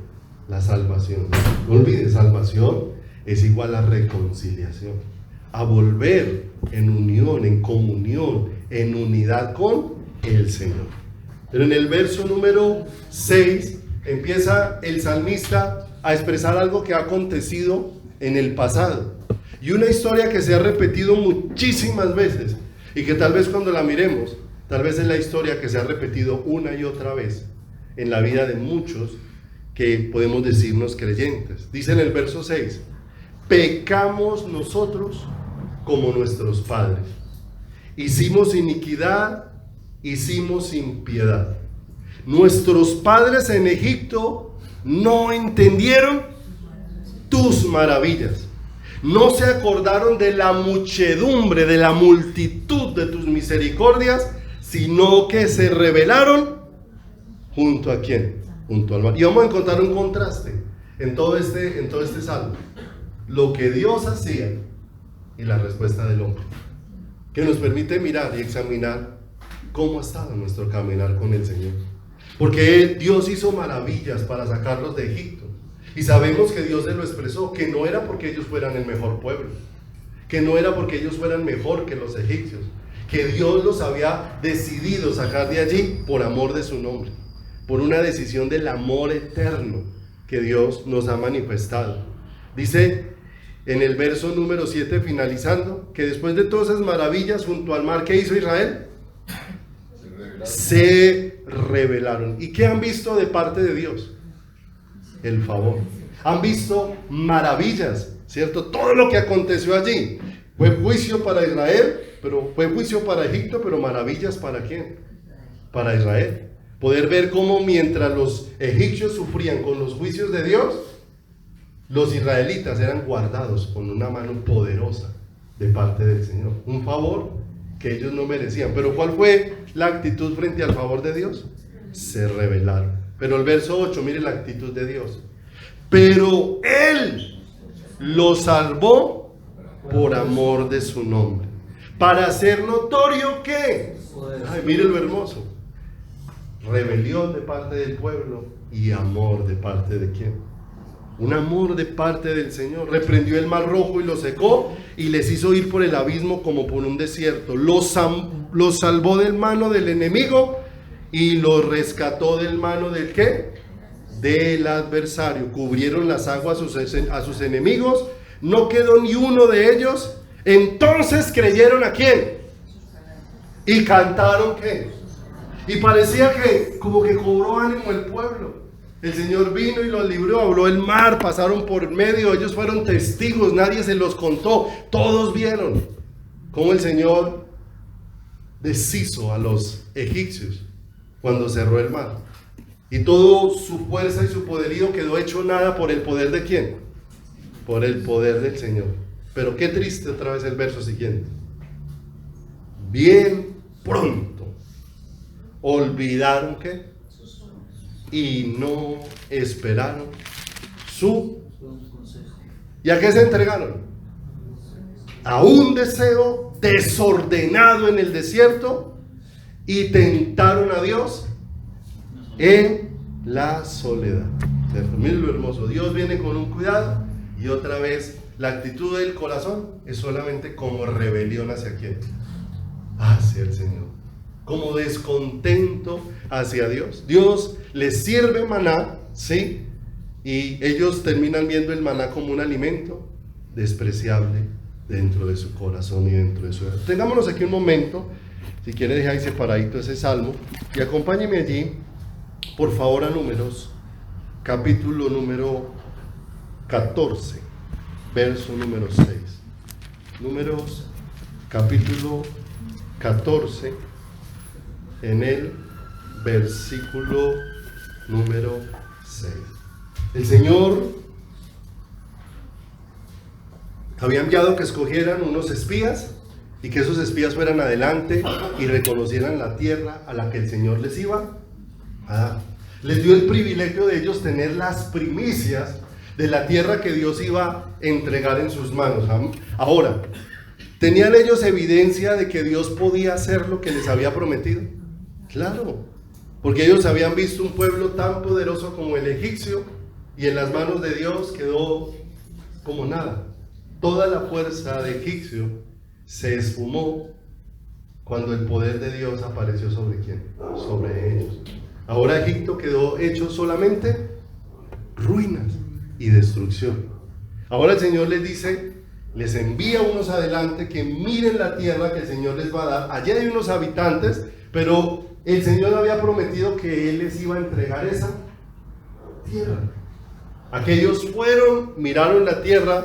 La salvación. No olvides, salvación es igual a reconciliación, a volver en unión, en comunión, en unidad con el Señor. Pero en el verso número 6 empieza el salmista a expresar algo que ha acontecido en el pasado, y una historia que se ha repetido muchísimas veces, y que tal vez cuando la miremos, tal vez es la historia que se ha repetido una y otra vez en la vida de muchos que podemos decirnos creyentes. Dice en el verso 6: pecamos nosotros como nuestros padres, hicimos iniquidad, hicimos impiedad. Nuestros padres en Egipto no entendieron tus maravillas, no se acordaron de la muchedumbre, de la multitud de tus misericordias, sino que se rebelaron junto a ¿quién? Junto al mar. Y vamos a encontrar un contraste en todo este salmo: lo que Dios hacía y la respuesta del hombre, que nos permite mirar y examinar cómo ha estado nuestro caminar con el Señor. Porque Dios hizo maravillas para sacarlos de Egipto, y sabemos que Dios se lo expresó, que no era porque ellos fueran el mejor pueblo, que no era porque ellos fueran mejor que los egipcios, que Dios los había decidido sacar de allí por amor de su nombre, por una decisión del amor eterno que Dios nos ha manifestado. Dice en el verso número 7, finalizando, que después de todas esas maravillas junto al mar, ¿qué hizo Israel? Se rebelaron. ¿Y qué han visto de parte de Dios? El favor. Han visto maravillas, ¿cierto? Todo lo que aconteció allí fue juicio para Israel, pero fue juicio para Egipto, pero maravillas ¿para quién? Para Israel. Poder ver cómo mientras los egipcios sufrían con los juicios de Dios, los israelitas eran guardados con una mano poderosa de parte del Señor. Un favor que ellos no merecían. Pero ¿cuál fue la actitud frente al favor de Dios? Se rebelaron. Pero el verso 8, mire la actitud de Dios: pero Él los salvó por amor de su nombre, para hacer notorio que, ay, mire lo hermoso, rebelión de parte del pueblo y amor de parte de ¿quién? Un amor de parte del Señor. Reprendió el mar rojo y lo secó, y les hizo ir por el abismo como por un desierto. Los salvó del mano del enemigo y los rescató del mano del ¿qué? Del adversario. Cubrieron las aguas a sus enemigos, no quedó ni uno de ellos. Entonces creyeron ¿a quién? Y cantaron ¿qué? Y parecía que como que cobró ánimo el pueblo. El Señor vino y los libró, habló el mar, pasaron por medio, ellos fueron testigos, nadie se los contó, todos vieron cómo el Señor deshizo a los egipcios cuando cerró el mar. Y toda su fuerza y su poderío quedó hecho nada por el poder de ¿quién? Por el poder del Señor. Pero qué triste otra vez el verso siguiente: bien pronto olvidaron ¿qué? Y no esperaron su consejo. ¿Y a qué se entregaron? A un deseo desordenado en el desierto, y tentaron a Dios en la soledad. ¿Cierto? Miren lo hermoso. Dios viene con un cuidado, y otra vez la actitud del corazón es solamente como rebelión hacia quién? Hacia el Señor. como descontento hacia Dios. Dios les sirve maná, ¿sí? Y ellos terminan viendo el maná como un alimento despreciable dentro de su corazón y dentro de su vida. Tengámonos aquí un momento, si quiere dejar ahí separadito ese salmo, y acompáñeme allí, por favor, a Números, capítulo número 14, verso número 6. Números, capítulo 14, en el versículo número 6. El Señor había enviado que escogieran unos espías y que esos espías fueran adelante y reconocieran la tierra a la que el Señor les iba a dar. Les dio el privilegio de ellos tener las primicias de la tierra que Dios iba a entregar en sus manos. Ahora, ¿tenían ellos evidencia de que Dios podía hacer lo que les había prometido? Claro, porque ellos habían visto un pueblo tan poderoso como el egipcio y en las manos de Dios quedó como nada. Toda la fuerza de egipcio se esfumó cuando el poder de Dios apareció sobre ¿quién? Sobre ellos. Ahora Egipto quedó hecho solamente ruinas y destrucción. Ahora el Señor les dice, les envía unos adelante que miren la tierra que el Señor les va a dar. Allí hay unos habitantes, pero el Señor había prometido que Él les iba a entregar esa tierra. Aquellos fueron, miraron la tierra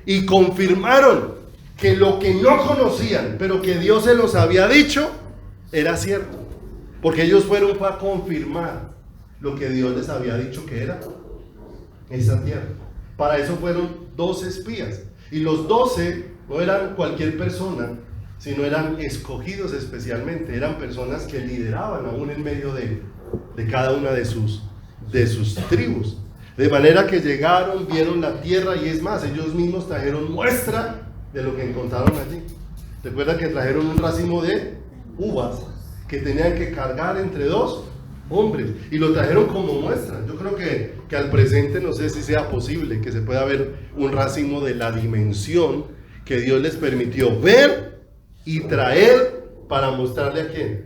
y confirmaron que lo que no conocían, pero que Dios se los había dicho, era cierto. Porque ellos fueron para confirmar lo que Dios les había dicho que era esa tierra. Para eso fueron 12 espías. Y los 12 no eran cualquier persona, sino eran escogidos especialmente. Eran personas que lideraban aún en medio de cada una de sus tribus. De manera que llegaron, vieron la tierra y es más, ellos mismos trajeron muestra de lo que encontraron allí. Recuerda que trajeron un racimo de uvas que tenían que cargar entre 2 hombres y lo trajeron como muestra. Yo creo que al presente no sé si sea posible que se pueda ver un racimo de la dimensión que Dios les permitió ver y traer para mostrarle a quién,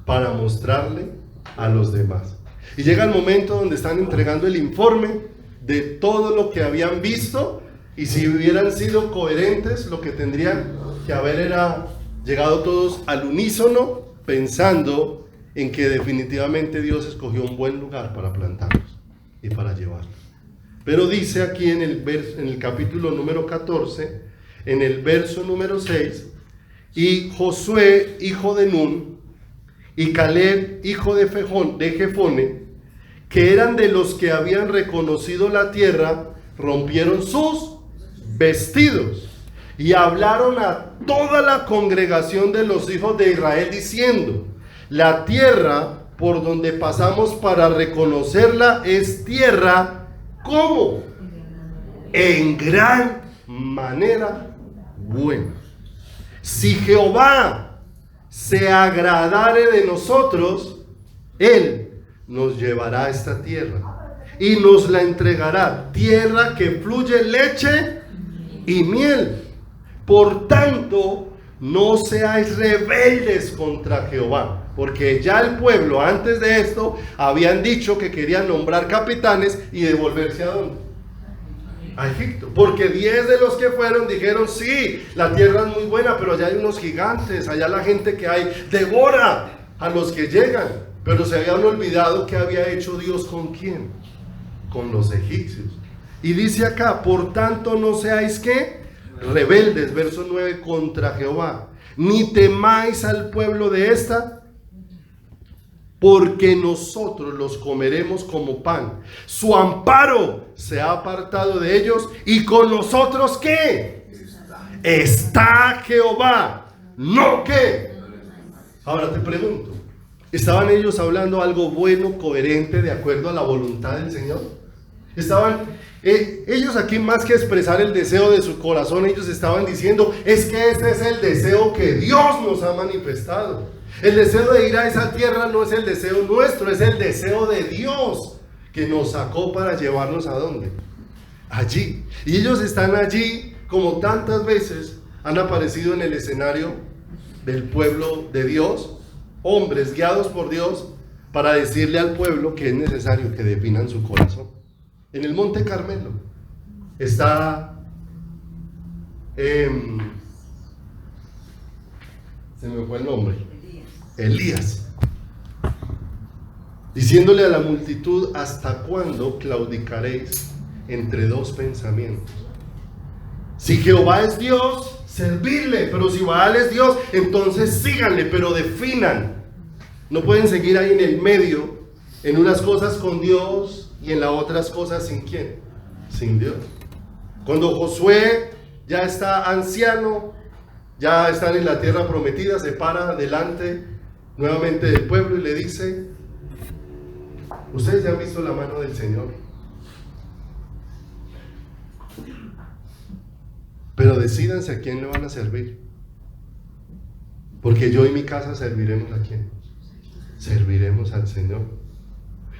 para mostrarle a los demás. Y llega el momento donde están entregando el informe de todo lo que habían visto, y si hubieran sido coherentes, lo que tendrían que haber era llegado todos al unísono, pensando en que definitivamente Dios escogió un buen lugar para plantarlos y para llevarlos. Pero dice aquí en el capítulo número 14, en el verso número 6, y Josué, hijo de Nun, y Caleb, hijo de Jefone, que eran de los que habían reconocido la tierra, rompieron sus vestidos y hablaron a toda la congregación de los hijos de Israel diciendo: la tierra por donde pasamos para reconocerla es tierra, ¿cómo? En gran manera buena. Si Jehová se agradare de nosotros, Él nos llevará a esta tierra y nos la entregará, tierra que fluye leche y miel. Por tanto, no seáis rebeldes contra Jehová, porque ya el pueblo antes de esto habían dicho que querían nombrar capitanes y devolverse ¿a dónde? A Egipto, porque 10 de los que fueron dijeron: sí, la tierra es muy buena, pero allá hay unos gigantes, allá la gente que hay devora a los que llegan. Pero se habían olvidado que había hecho Dios ¿con quién? Con los egipcios. Y dice acá: por tanto no seáis ¿qué? Rebeldes, verso 9, contra Jehová, ni temáis al pueblo de esta, porque nosotros los comeremos como pan. Su amparo se ha apartado de ellos, y con nosotros ¿qué? Está Jehová, no ¿qué? Ahora te pregunto, ¿estaban ellos hablando algo bueno, coherente, de acuerdo a la voluntad del Señor? Ellos aquí, más que expresar el deseo de su corazón, ellos estaban diciendo: es que este es el deseo que Dios nos ha manifestado. El deseo de ir a esa tierra no es el deseo nuestro, es el deseo de Dios que nos sacó para llevarnos ¿a dónde? Allí. Y ellos están allí, como tantas veces han aparecido en el escenario del pueblo de Dios, hombres guiados por Dios, para decirle al pueblo que es necesario que definan su corazón. En el Monte Carmelo está, se me fue el nombre, Elías, diciéndole a la multitud: ¿hasta cuándo claudicaréis entre dos pensamientos? Si Jehová es Dios, servirle, pero si Baal es Dios, entonces síganle, pero definan. No pueden seguir ahí en el medio, en unas cosas con Dios y en las otras cosas sin quién, sin Dios. Cuando Josué ya está anciano, ya están en la tierra prometida, se para delante nuevamente del pueblo y le dice: ustedes ya han visto la mano del Señor, pero decídanse a quién le van a servir, porque yo y mi casa serviremos a quién, serviremos al Señor.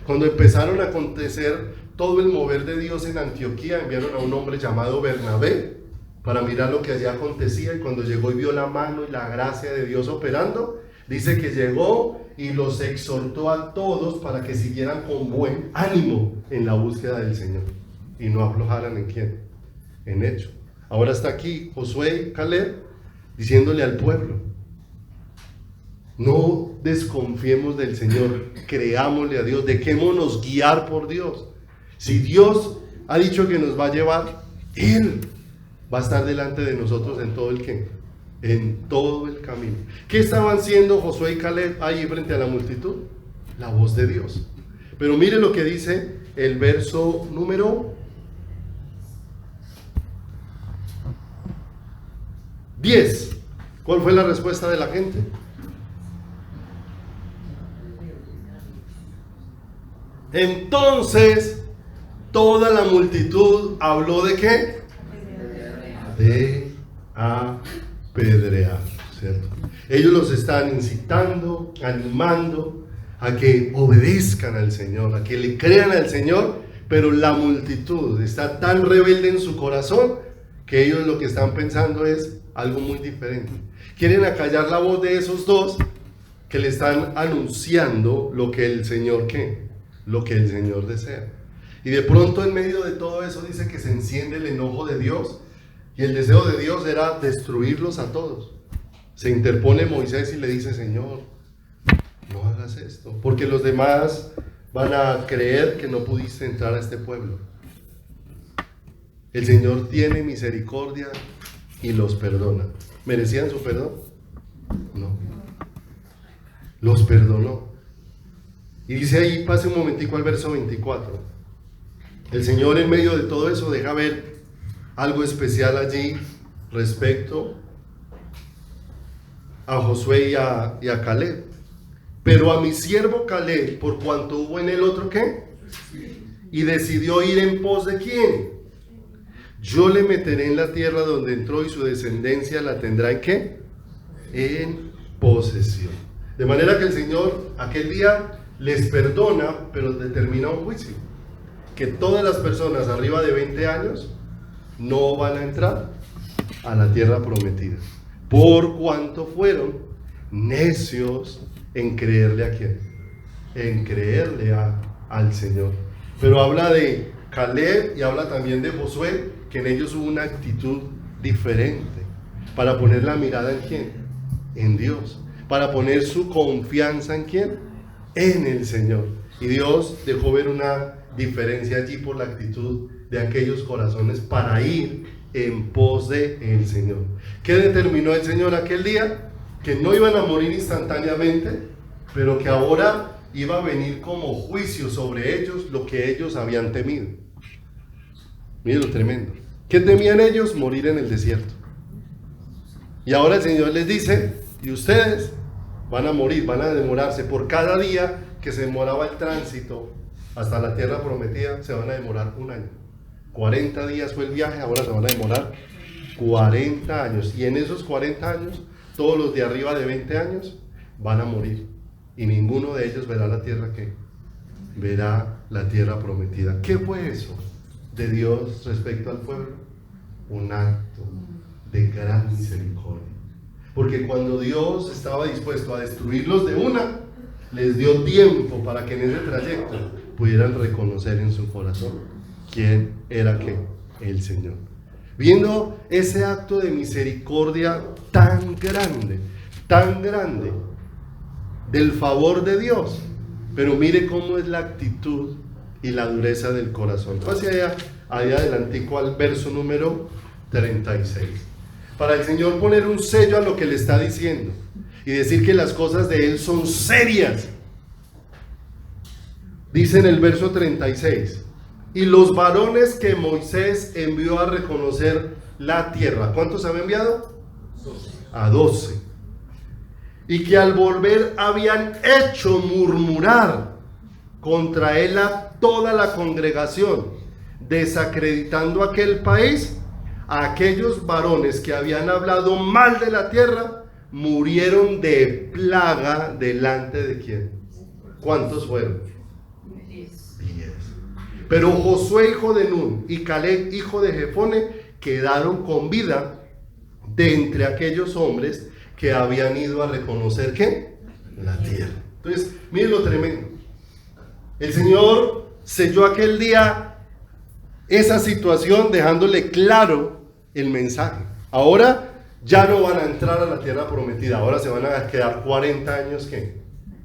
Cuando empezaron a acontecer todo el mover de Dios en Antioquía, enviaron a un hombre llamado Bernabé para mirar lo que allí acontecía, y cuando llegó y vio la mano y la gracia de Dios operando, dice que llegó y los exhortó a todos para que siguieran con buen ánimo en la búsqueda del Señor y no aflojaran en quién, en hecho. Ahora está aquí Josué y Caleb diciéndole al pueblo: no desconfiemos del Señor, creámosle a Dios, dejémonos guiar por Dios. Si Dios ha dicho que nos va a llevar, Él va a estar delante de nosotros en todo el ¿qué? En todo el camino. ¿Qué estaban haciendo Josué y Caleb ahí frente a la multitud? La voz de Dios. Pero mire lo que dice el verso número 10. ¿Cuál fue la respuesta de la gente? Entonces toda la multitud habló de ¿qué? De apedrear, ¿cierto? Ellos los están incitando, animando a que obedezcan al Señor, a que le crean al Señor, pero la multitud está tan rebelde en su corazón que ellos lo que están pensando es algo muy diferente. Quieren acallar la voz de esos dos que le están anunciando lo que el Señor ¿qué? Lo que el Señor desea. Y de pronto en medio de todo eso dice que se enciende el enojo de Dios, y el deseo de Dios era destruirlos a todos. Se interpone Moisés y le dice: Señor, no hagas esto, porque los demás van a creer que no pudiste entrar a este pueblo. El Señor tiene misericordia y los perdona. ¿Merecían su perdón? No. Los perdonó. Y dice ahí, pase un momentico al verso 24. El Señor en medio de todo eso deja ver algo especial allí respecto a Josué y a Caleb. Pero a mi siervo Caleb, por cuanto hubo en él otro ¿qué? Y decidió ir en pos de ¿quién? Yo le meteré en la tierra donde entró, y su descendencia la tendrá ¿en qué? En posesión. De manera que el Señor aquel día les perdona, pero determina un juicio: que todas las personas arriba de 20 años no van a entrar a la tierra prometida, por cuanto fueron necios en creerle a quién, en creerle al Señor. Pero habla de Caleb y habla también de Josué, que en ellos hubo una actitud diferente, para poner la mirada en quién, en Dios, para poner su confianza en quién, en el Señor. Y Dios dejó ver una diferencia allí por la actitud de aquellos corazones para ir en pos de el Señor. ¿Qué determinó el Señor aquel día? Que no iban a morir instantáneamente, pero que ahora iba a venir como juicio sobre ellos lo que ellos habían temido. Miren lo tremendo. ¿Qué temían ellos? Morir en el desierto. Y ahora el Señor les dice: y ustedes van a morir, van a demorarse. Por cada día que se demoraba el tránsito hasta la tierra prometida, se van a demorar un año. 40 días fue el viaje, ahora se van a demorar 40 años. Y en esos 40 años, todos los de arriba de 20 años van a morir. Y ninguno de ellos verá la tierra que verá la tierra prometida. ¿Qué fue eso de Dios respecto al pueblo? Un acto de gran misericordia. Porque cuando Dios estaba dispuesto a destruirlos de una, les dio tiempo para que en ese trayecto pudieran reconocer en su corazón quién era el Señor. Viendo ese acto de misericordia tan grande del favor de Dios, pero mire cómo es la actitud y la dureza del corazón. Pase allá adelantico al verso número 36. Para el Señor poner un sello a lo que le está diciendo y decir que las cosas de Él son serias. Dice en el verso 36: y los varones que Moisés envió a reconocer la tierra, ¿cuántos había enviado? 12. A 12. Y que al volver habían hecho murmurar contra él a toda la congregación, desacreditando aquel país. A aquellos varones que habían hablado mal de la tierra, murieron de plaga delante de ¿quién? ¿Cuántos fueron? 10. Pero Josué hijo de Nun y Caleb hijo de Jefone quedaron con vida de entre aquellos hombres que habían ido a reconocer ¿qué? La tierra. Entonces, miren lo tremendo. El Señor selló aquel día esa situación dejándole claro el mensaje. Ahora ya no van a entrar a la tierra prometida, ahora se van a quedar 40 años ¿qué?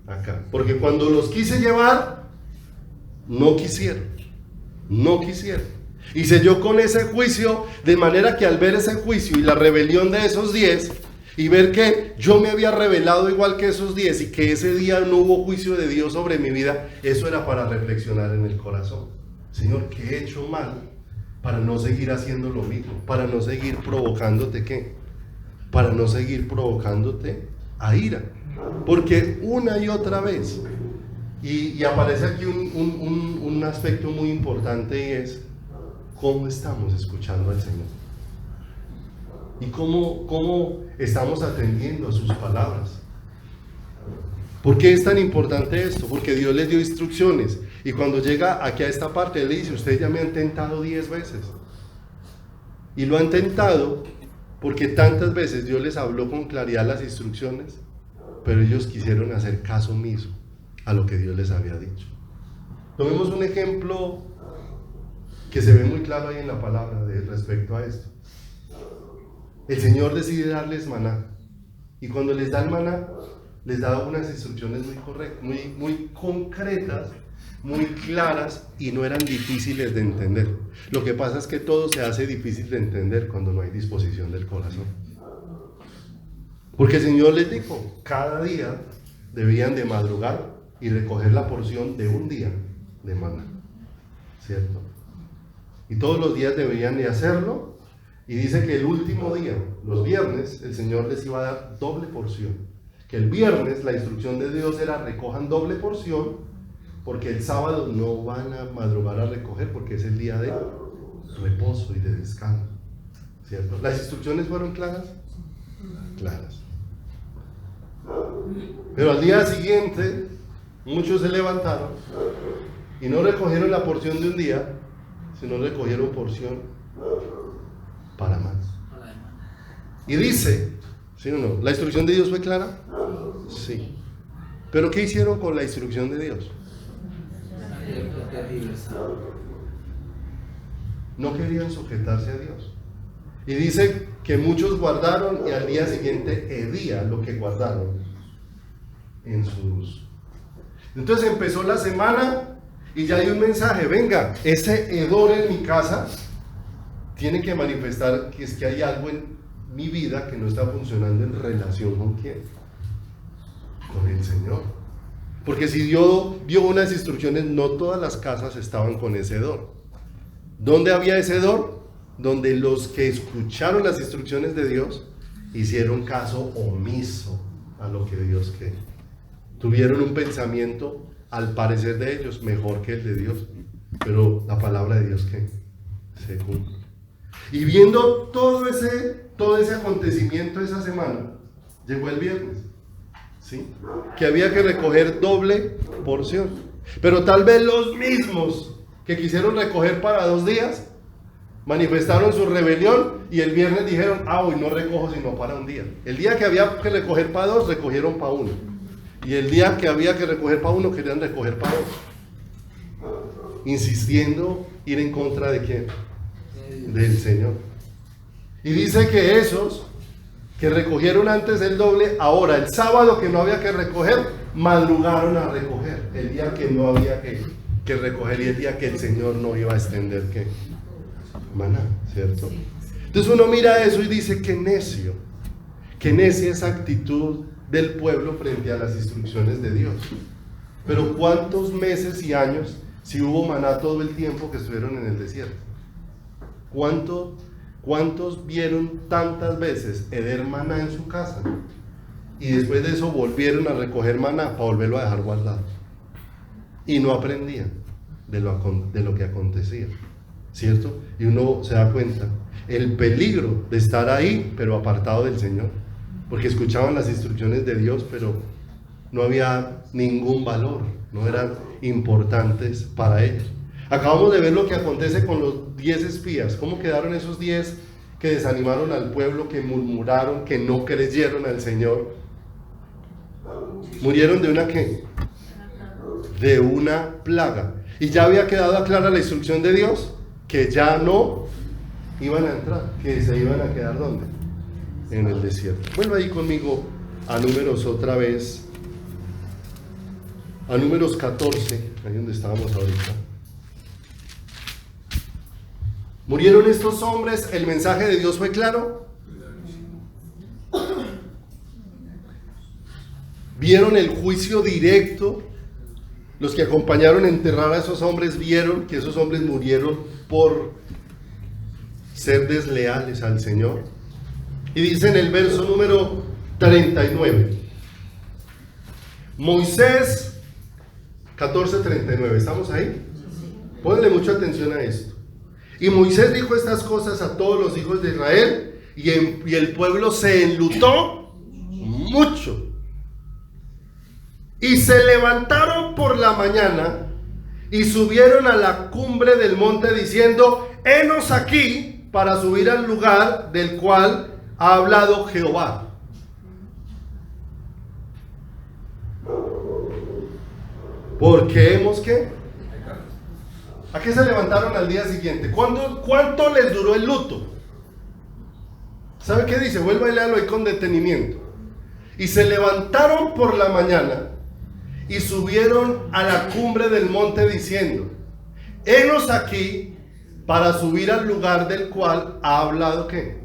Acá. Porque cuando los quise llevar, no quisieron. Y selló con ese juicio, de manera que al ver ese juicio y la rebelión de esos 10, y ver que yo me había rebelado igual que esos 10 y que ese día no hubo juicio de Dios sobre mi vida, eso era para reflexionar en el corazón. Señor, ¿qué he hecho mal para no seguir haciendo lo mismo? Para no seguir provocándote ¿qué? Para no seguir provocándote a ira. Porque una y otra vez, y aparece aquí un aspecto muy importante, y es cómo estamos escuchando al Señor. Y cómo estamos atendiendo a sus palabras. ¿Por qué es tan importante esto? Porque Dios les dio instrucciones. Y cuando llega aquí a esta parte, Él le dice: ustedes ya me han tentado 10 veces. Y lo han tentado porque tantas veces Dios les habló con claridad las instrucciones, pero ellos quisieron hacer caso omiso a lo que Dios les había dicho. Tomemos un ejemplo que se ve muy claro ahí en la palabra respecto a esto. El Señor decide darles maná, y cuando les da el maná, les da unas instrucciones muy concretas, muy claras, y no eran difíciles de entender. Lo que pasa es que todo se hace difícil de entender cuando no hay disposición del corazón. Porque el Señor les dijo, cada día debían de madrugar y recoger la porción de un día de maná, ¿cierto? Y todos los días deberían de hacerlo. Y dice que el último día, los viernes, el Señor les iba a dar doble porción. Que el viernes la instrucción de Dios era: recojan doble porción, porque el sábado no van a madrugar a recoger, porque es el día de reposo y de descanso, ¿cierto? ¿Las instrucciones fueron claras? Claras. Pero al día siguiente, muchos se levantaron y no recogieron la porción de un día, sino recogieron porción para más. Y dice, ¿sí o no? ¿La instrucción de Dios fue clara? Sí. ¿Pero qué hicieron con la instrucción de Dios? No querían sujetarse a Dios. Y dice que muchos guardaron, y al día siguiente hedía lo que guardaron en sus... Entonces empezó la semana y ya hay un mensaje: venga, ese hedor en mi casa tiene que manifestar que es que hay algo en mi vida que no está funcionando en relación ¿con quién? Con el Señor. Porque si Dios dio unas instrucciones, no todas las casas estaban con ese hedor. ¿Dónde había ese hedor? Donde los que escucharon las instrucciones de Dios hicieron caso omiso a lo que Dios quería. Tuvieron un pensamiento, al parecer de ellos, mejor que el de Dios, pero la palabra de Dios que se cumple. Y viendo todo ese acontecimiento esa semana, llegó el viernes, ¿sí? Que había que recoger doble porción. Pero tal vez los mismos que quisieron recoger para 2 días, manifestaron su rebelión y el viernes dijeron, hoy no recojo sino para un día. El día que había que recoger para dos, recogieron para uno. Y el día que había que recoger para uno, querían recoger para dos. Insistiendo ir en contra de ¿quién? Del Señor. Y dice que esos que recogieron antes el doble, ahora el sábado que no había que recoger, madrugaron a recoger. El día que no había que recoger y el día que el Señor no iba a extender ¿qué? Maná, ¿cierto? Entonces uno mira eso y dice, qué necia esa actitud del pueblo frente a las instrucciones de Dios. Pero ¿cuántos meses y años si hubo maná todo el tiempo que estuvieron en el desierto? ¿Cuántos vieron tantas veces heder maná en su casa? Y después de eso volvieron a recoger maná para volverlo a dejar guardado. Y no aprendían de lo que acontecía, ¿cierto? Y uno se da cuenta el peligro de estar ahí, pero apartado del Señor. Porque escuchaban las instrucciones de Dios, pero no había ningún valor, no eran importantes para ellos. Acabamos de ver lo que acontece con los 10 espías. ¿Cómo quedaron esos 10 que desanimaron al pueblo, que murmuraron, que no creyeron al Señor? Murieron de una ¿qué? De una plaga. Y ya había quedado clara la instrucción de Dios, que ya no iban a entrar, que se iban a quedar ¿dónde? En el desierto. Vuelvo ahí conmigo a Números otra vez, a Números 14, ahí donde estábamos ahorita. ¿Murieron estos hombres? ¿El mensaje de Dios fue claro? ¿Vieron el juicio directo? Los que acompañaron a enterrar a esos hombres vieron que esos hombres murieron por ser desleales al Señor. Y dice en el verso número 39, Moisés 14:39, ¿estamos ahí? Pónganle mucha atención a esto. Y Moisés dijo estas cosas a todos los hijos de Israel, y el pueblo se enlutó mucho. Y se levantaron por la mañana y subieron a la cumbre del monte diciendo, henos aquí para subir al lugar del cual ha hablado Jehová. Porque hemos ¿qué? ¿A qué se levantaron al día siguiente? ¿Cuánto les duró el luto? ¿Sabe qué dice? Vuelva y léalo ahí con detenimiento. Y se levantaron por la mañana y subieron a la cumbre del monte diciendo, henos aquí para subir al lugar del cual ha hablado ¿qué?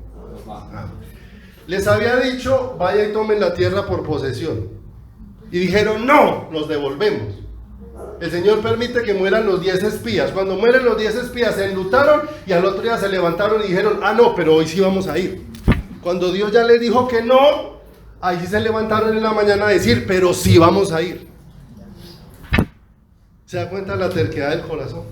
Les había dicho, vaya y tomen la tierra por posesión. Y dijeron, no, nos devolvemos. El Señor permite que mueran los 10 espías. Cuando mueren los 10 espías se enlutaron y al otro día se levantaron y dijeron, no, pero hoy sí vamos a ir. Cuando Dios ya les dijo que no, ahí sí se levantaron en la mañana a decir, pero sí vamos a ir. ¿Se da cuenta la terquedad del corazón?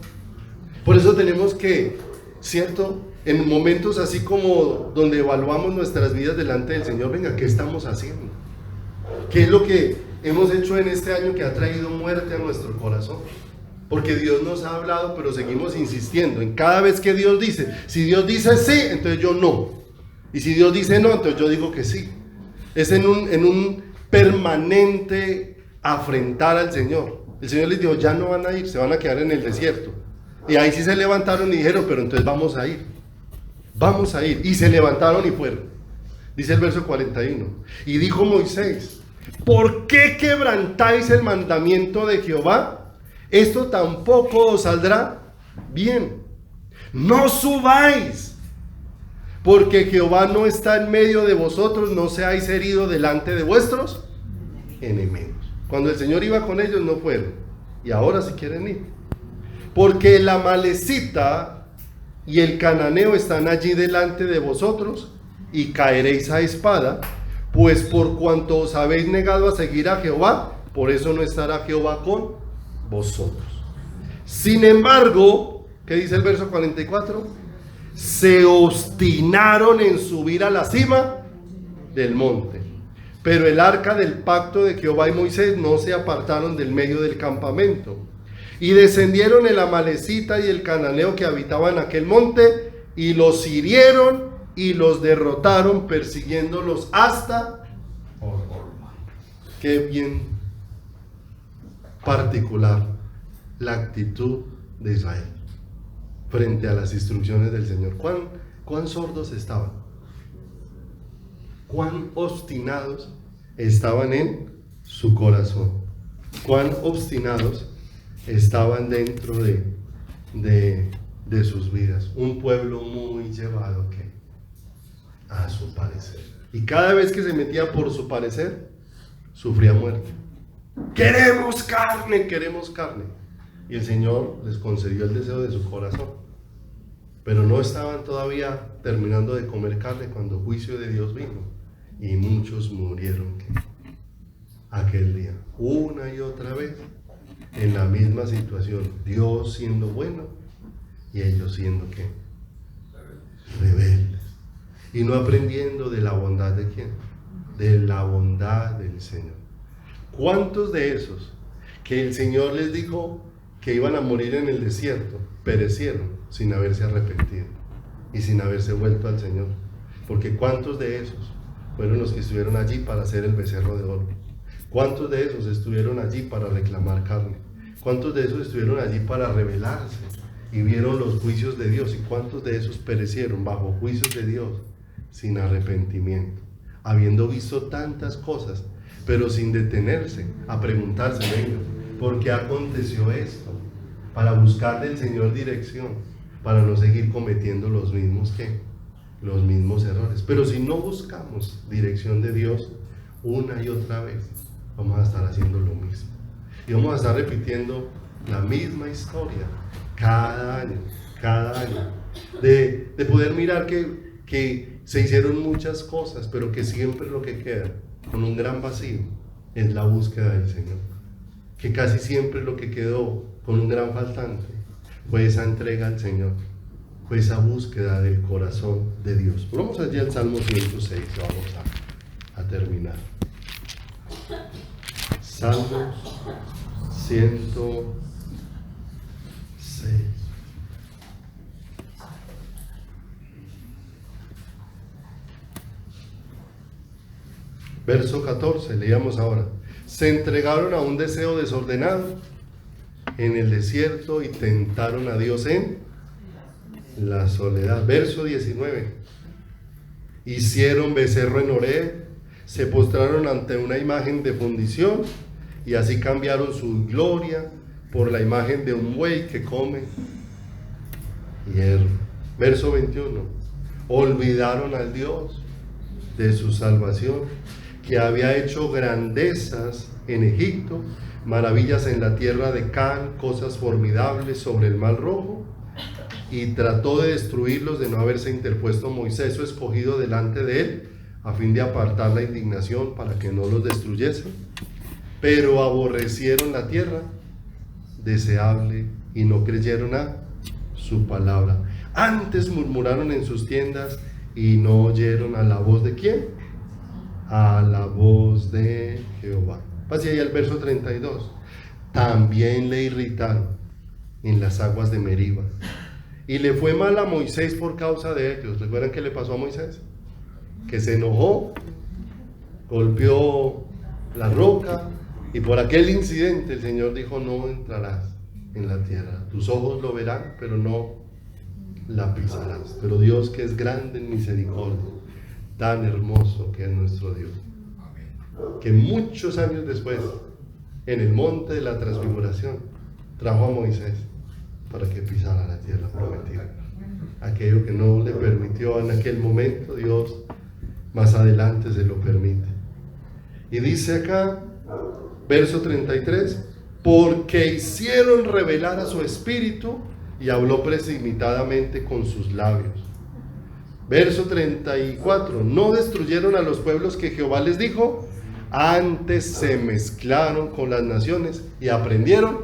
Por eso tenemos que, ¿cierto? En momentos así como donde evaluamos nuestras vidas delante del Señor, venga, ¿qué estamos haciendo? ¿Qué es lo que hemos hecho en este año que ha traído muerte a nuestro corazón? Porque Dios nos ha hablado, pero seguimos insistiendo en cada vez que Dios dice. Si Dios dice sí, entonces yo no. Y si Dios dice no, entonces yo digo que sí. Es en un permanente afrentar al Señor. El Señor les dijo, ya no van a ir, se van a quedar en el desierto. Y ahí sí se levantaron y dijeron, pero entonces vamos a ir. Vamos a ir. Y se levantaron y fueron. Dice el verso 41. Y dijo Moisés, ¿por qué quebrantáis el mandamiento de Jehová? Esto tampoco os saldrá bien. No subáis, porque Jehová no está en medio de vosotros, no seáis heridos delante de vuestros enemigos. Cuando el Señor iba con ellos no fueron, y ahora si quieren ir. Porque el amalecita y el cananeo están allí delante de vosotros, y caeréis a espada, pues por cuanto os habéis negado a seguir a Jehová, por eso no estará Jehová con vosotros. Sin embargo, ¿qué dice el verso 44? Se obstinaron en subir a la cima del monte. Pero el arca del pacto de Jehová y Moisés no se apartaron del medio del campamento. Y descendieron el amalecita y el cananeo que habitaban aquel monte y los hirieron y los derrotaron, persiguiéndolos hasta Horma. Qué bien particular la actitud de Israel frente a las instrucciones del Señor. ¿Cuán sordos estaban? ¿Cuán obstinados estaban en su corazón? ¿Cuán obstinados estaban dentro de sus vidas? Un pueblo muy llevado a su parecer. Y cada vez que se metía por su parecer, sufría muerte. Queremos carne, queremos carne. Y el Señor les concedió el deseo de su corazón. Pero no estaban todavía terminando de comer carne cuando el juicio de Dios vino. Y muchos murieron aquel día, una y otra vez, en la misma situación. Dios siendo bueno y ellos siendo rebeldes. Y no aprendiendo de la bondad de ¿quién? De la bondad del Señor. ¿Cuántos de esos que el Señor les dijo que iban a morir en el desierto perecieron sin haberse arrepentido y sin haberse vuelto al Señor? Porque ¿cuántos de esos fueron los que estuvieron allí para hacer el becerro de oro? ¿Cuántos de esos estuvieron allí para reclamar carne? ¿Cuántos de esos estuvieron allí para rebelarse y vieron los juicios de Dios? ¿Y cuántos de esos perecieron bajo juicios de Dios sin arrepentimiento, habiendo visto tantas cosas, pero sin detenerse a preguntarse, venga, ¿por qué aconteció esto? Para buscar del Señor dirección, para no seguir cometiendo los mismos errores. Pero si no buscamos dirección de Dios una y otra vez, vamos a estar haciendo lo mismo. Y vamos a estar repitiendo la misma historia cada año. De poder mirar que se hicieron muchas cosas, pero que siempre lo que queda con un gran vacío es la búsqueda del Señor. Que casi siempre lo que quedó con un gran faltante fue esa entrega al Señor, fue esa búsqueda del corazón de Dios. Vamos allí al Salmo 106, vamos a terminar. Salmos 106. Verso 14, leíamos ahora. Se entregaron a un deseo desordenado en el desierto y tentaron a Dios en la soledad. Verso 19. Hicieron becerro en Horeb, se postraron ante una imagen de fundición y así cambiaron su gloria por la imagen de un buey que come hierro. Verso 21. Olvidaron al Dios de su salvación, que había hecho grandezas en Egipto, maravillas en la tierra de Can, cosas formidables sobre el Mar Rojo, y trató de destruirlos de no haberse interpuesto Moisés, su escogido, delante de él, a fin de apartar la indignación para que no los destruyese. Pero aborrecieron la tierra deseable y no creyeron a su palabra. Antes murmuraron en sus tiendas y no oyeron a la voz de ¿quién? A la voz de Jehová. Pase ahí al verso 32. También le irritaron en las aguas de Meriba, y le fue mal a Moisés por causa de ellos. ¿Recuerdan qué le pasó a Moisés? Que se enojó, golpeó la roca, y por aquel incidente el Señor dijo: no entrarás en la tierra, tus ojos lo verán, pero no la pisarás. Pero Dios, que es grande en misericordia, tan hermoso que es nuestro Dios, que muchos años después, en el monte de la transfiguración, trajo a Moisés para que pisara la tierra prometida. Aquello que no le permitió en aquel momento, Dios más adelante se lo permite. Y dice acá, verso 33, porque hicieron revelar a su espíritu y habló precipitadamente con sus labios. Verso 34, no destruyeron a los pueblos que Jehová les dijo, antes se mezclaron con las naciones y aprendieron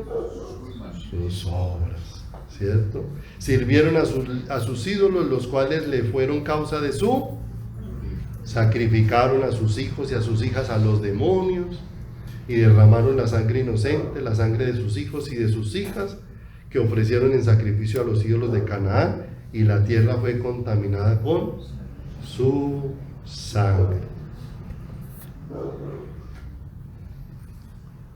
sus obras, ¿cierto? Sirvieron a sus ídolos, los cuales le fueron causa de su, sacrificaron a sus hijos y a sus hijas a los demonios, y derramaron la sangre inocente, la sangre de sus hijos y de sus hijas, que ofrecieron en sacrificio a los ídolos de Canaán, y la tierra fue contaminada con su sangre.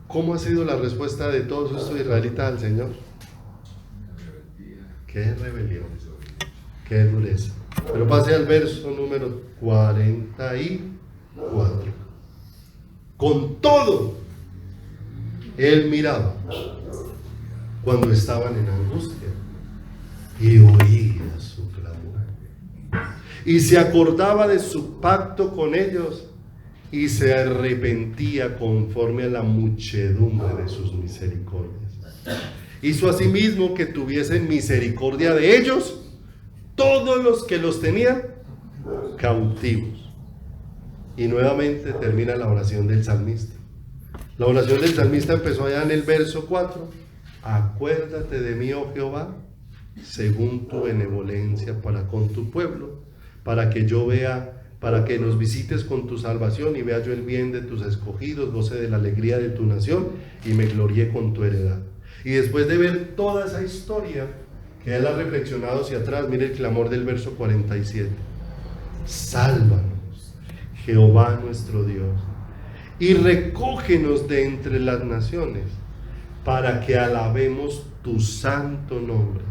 ¿Cómo ha sido la respuesta de todos estos israelitas al Señor? Qué rebelión, qué dureza. Pero pase al verso número 44. Con todo, él miraba cuando estaban en angustia y oía su clamor. Y se acordaba de su pacto con ellos y se arrepentía conforme a la muchedumbre de sus misericordias. Hizo asimismo que tuviesen misericordia de ellos todos los que los tenían cautivos. Y nuevamente termina la oración del salmista. La oración del salmista empezó allá en el verso 4. Acuérdate de mí, oh Jehová, según tu benevolencia para con tu pueblo, para que yo vea, para que nos visites con tu salvación y vea yo el bien de tus escogidos, goce de la alegría de tu nación y me gloríe con tu heredad. Y después de ver toda esa historia, que él ha reflexionado hacia atrás, mire el clamor del verso 47. Sálvanos, Jehová nuestro Dios, y recógenos de entre las naciones, para que alabemos tu santo nombre,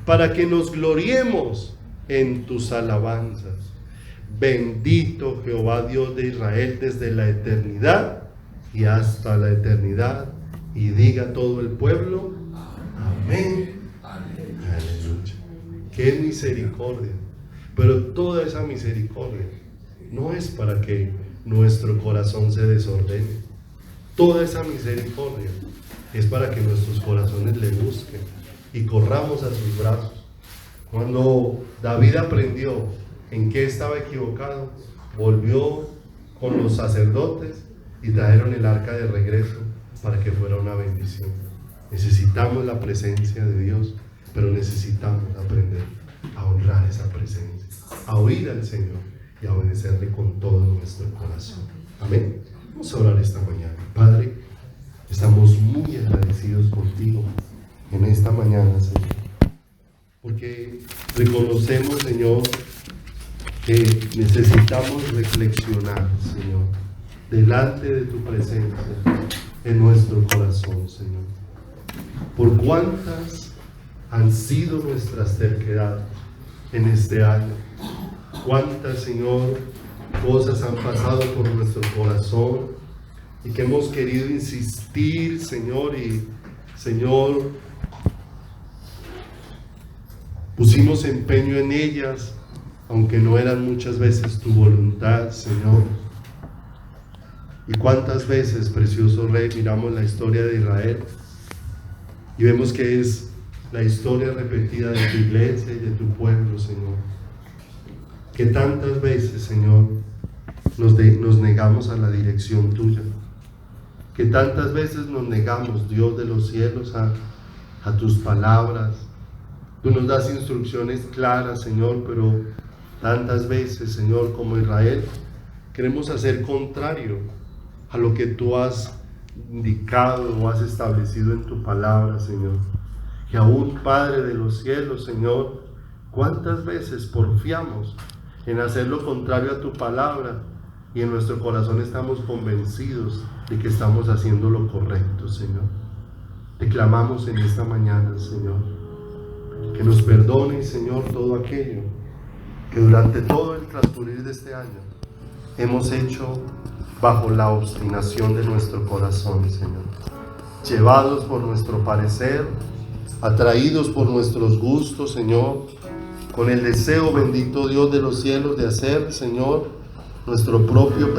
para que nos gloriemos en tus alabanzas. Bendito Jehová Dios de Israel desde la eternidad y hasta la eternidad. Y diga todo el pueblo, amén. Aleluya. Qué misericordia. Pero toda esa misericordia no es para que nuestro corazón se desordene. Toda esa misericordia es para que nuestros corazones le busquen y corramos a sus brazos. Cuando David aprendió en qué estaba equivocado, volvió con los sacerdotes y trajeron el arca de regreso para que fuera una bendición. Necesitamos la presencia de Dios, pero necesitamos aprender a honrar esa presencia, a oír al Señor y a obedecerle con todo nuestro corazón. Amén. Vamos a orar esta mañana. Padre, estamos muy agradecidos contigo en esta mañana, Señor, porque reconocemos, Señor, que necesitamos reflexionar, Señor, delante de tu presencia en nuestro corazón, Señor. Por cuántas han sido nuestras terquedades en este año, cuántas, Señor, cosas han pasado por nuestro corazón y que hemos querido insistir, Señor, y Señor, pusimos empeño en ellas, aunque no eran muchas veces tu voluntad, Señor. Y cuántas veces, precioso Rey, miramos la historia de Israel y vemos que es la historia repetida de tu iglesia y de tu pueblo, Señor. Que tantas veces, Señor, nos negamos a la dirección tuya. Que tantas veces nos negamos, Dios de los cielos, a tus palabras. Tú nos das instrucciones claras, Señor, pero tantas veces, Señor, como Israel, queremos hacer contrario a lo que tú has indicado o has establecido en tu palabra, Señor. Y aún, Padre de los cielos, Señor, ¿cuántas veces porfiamos en hacer lo contrario a tu palabra y en nuestro corazón estamos convencidos de que estamos haciendo lo correcto, Señor? Te clamamos en esta mañana, Señor, que nos perdones, Señor, todo aquello que durante todo el transcurrir de este año hemos hecho bajo la obstinación de nuestro corazón, Señor, llevados por nuestro parecer, atraídos por nuestros gustos, Señor, con el deseo, bendito Dios de los cielos, de hacer, Señor, nuestro propio pensamiento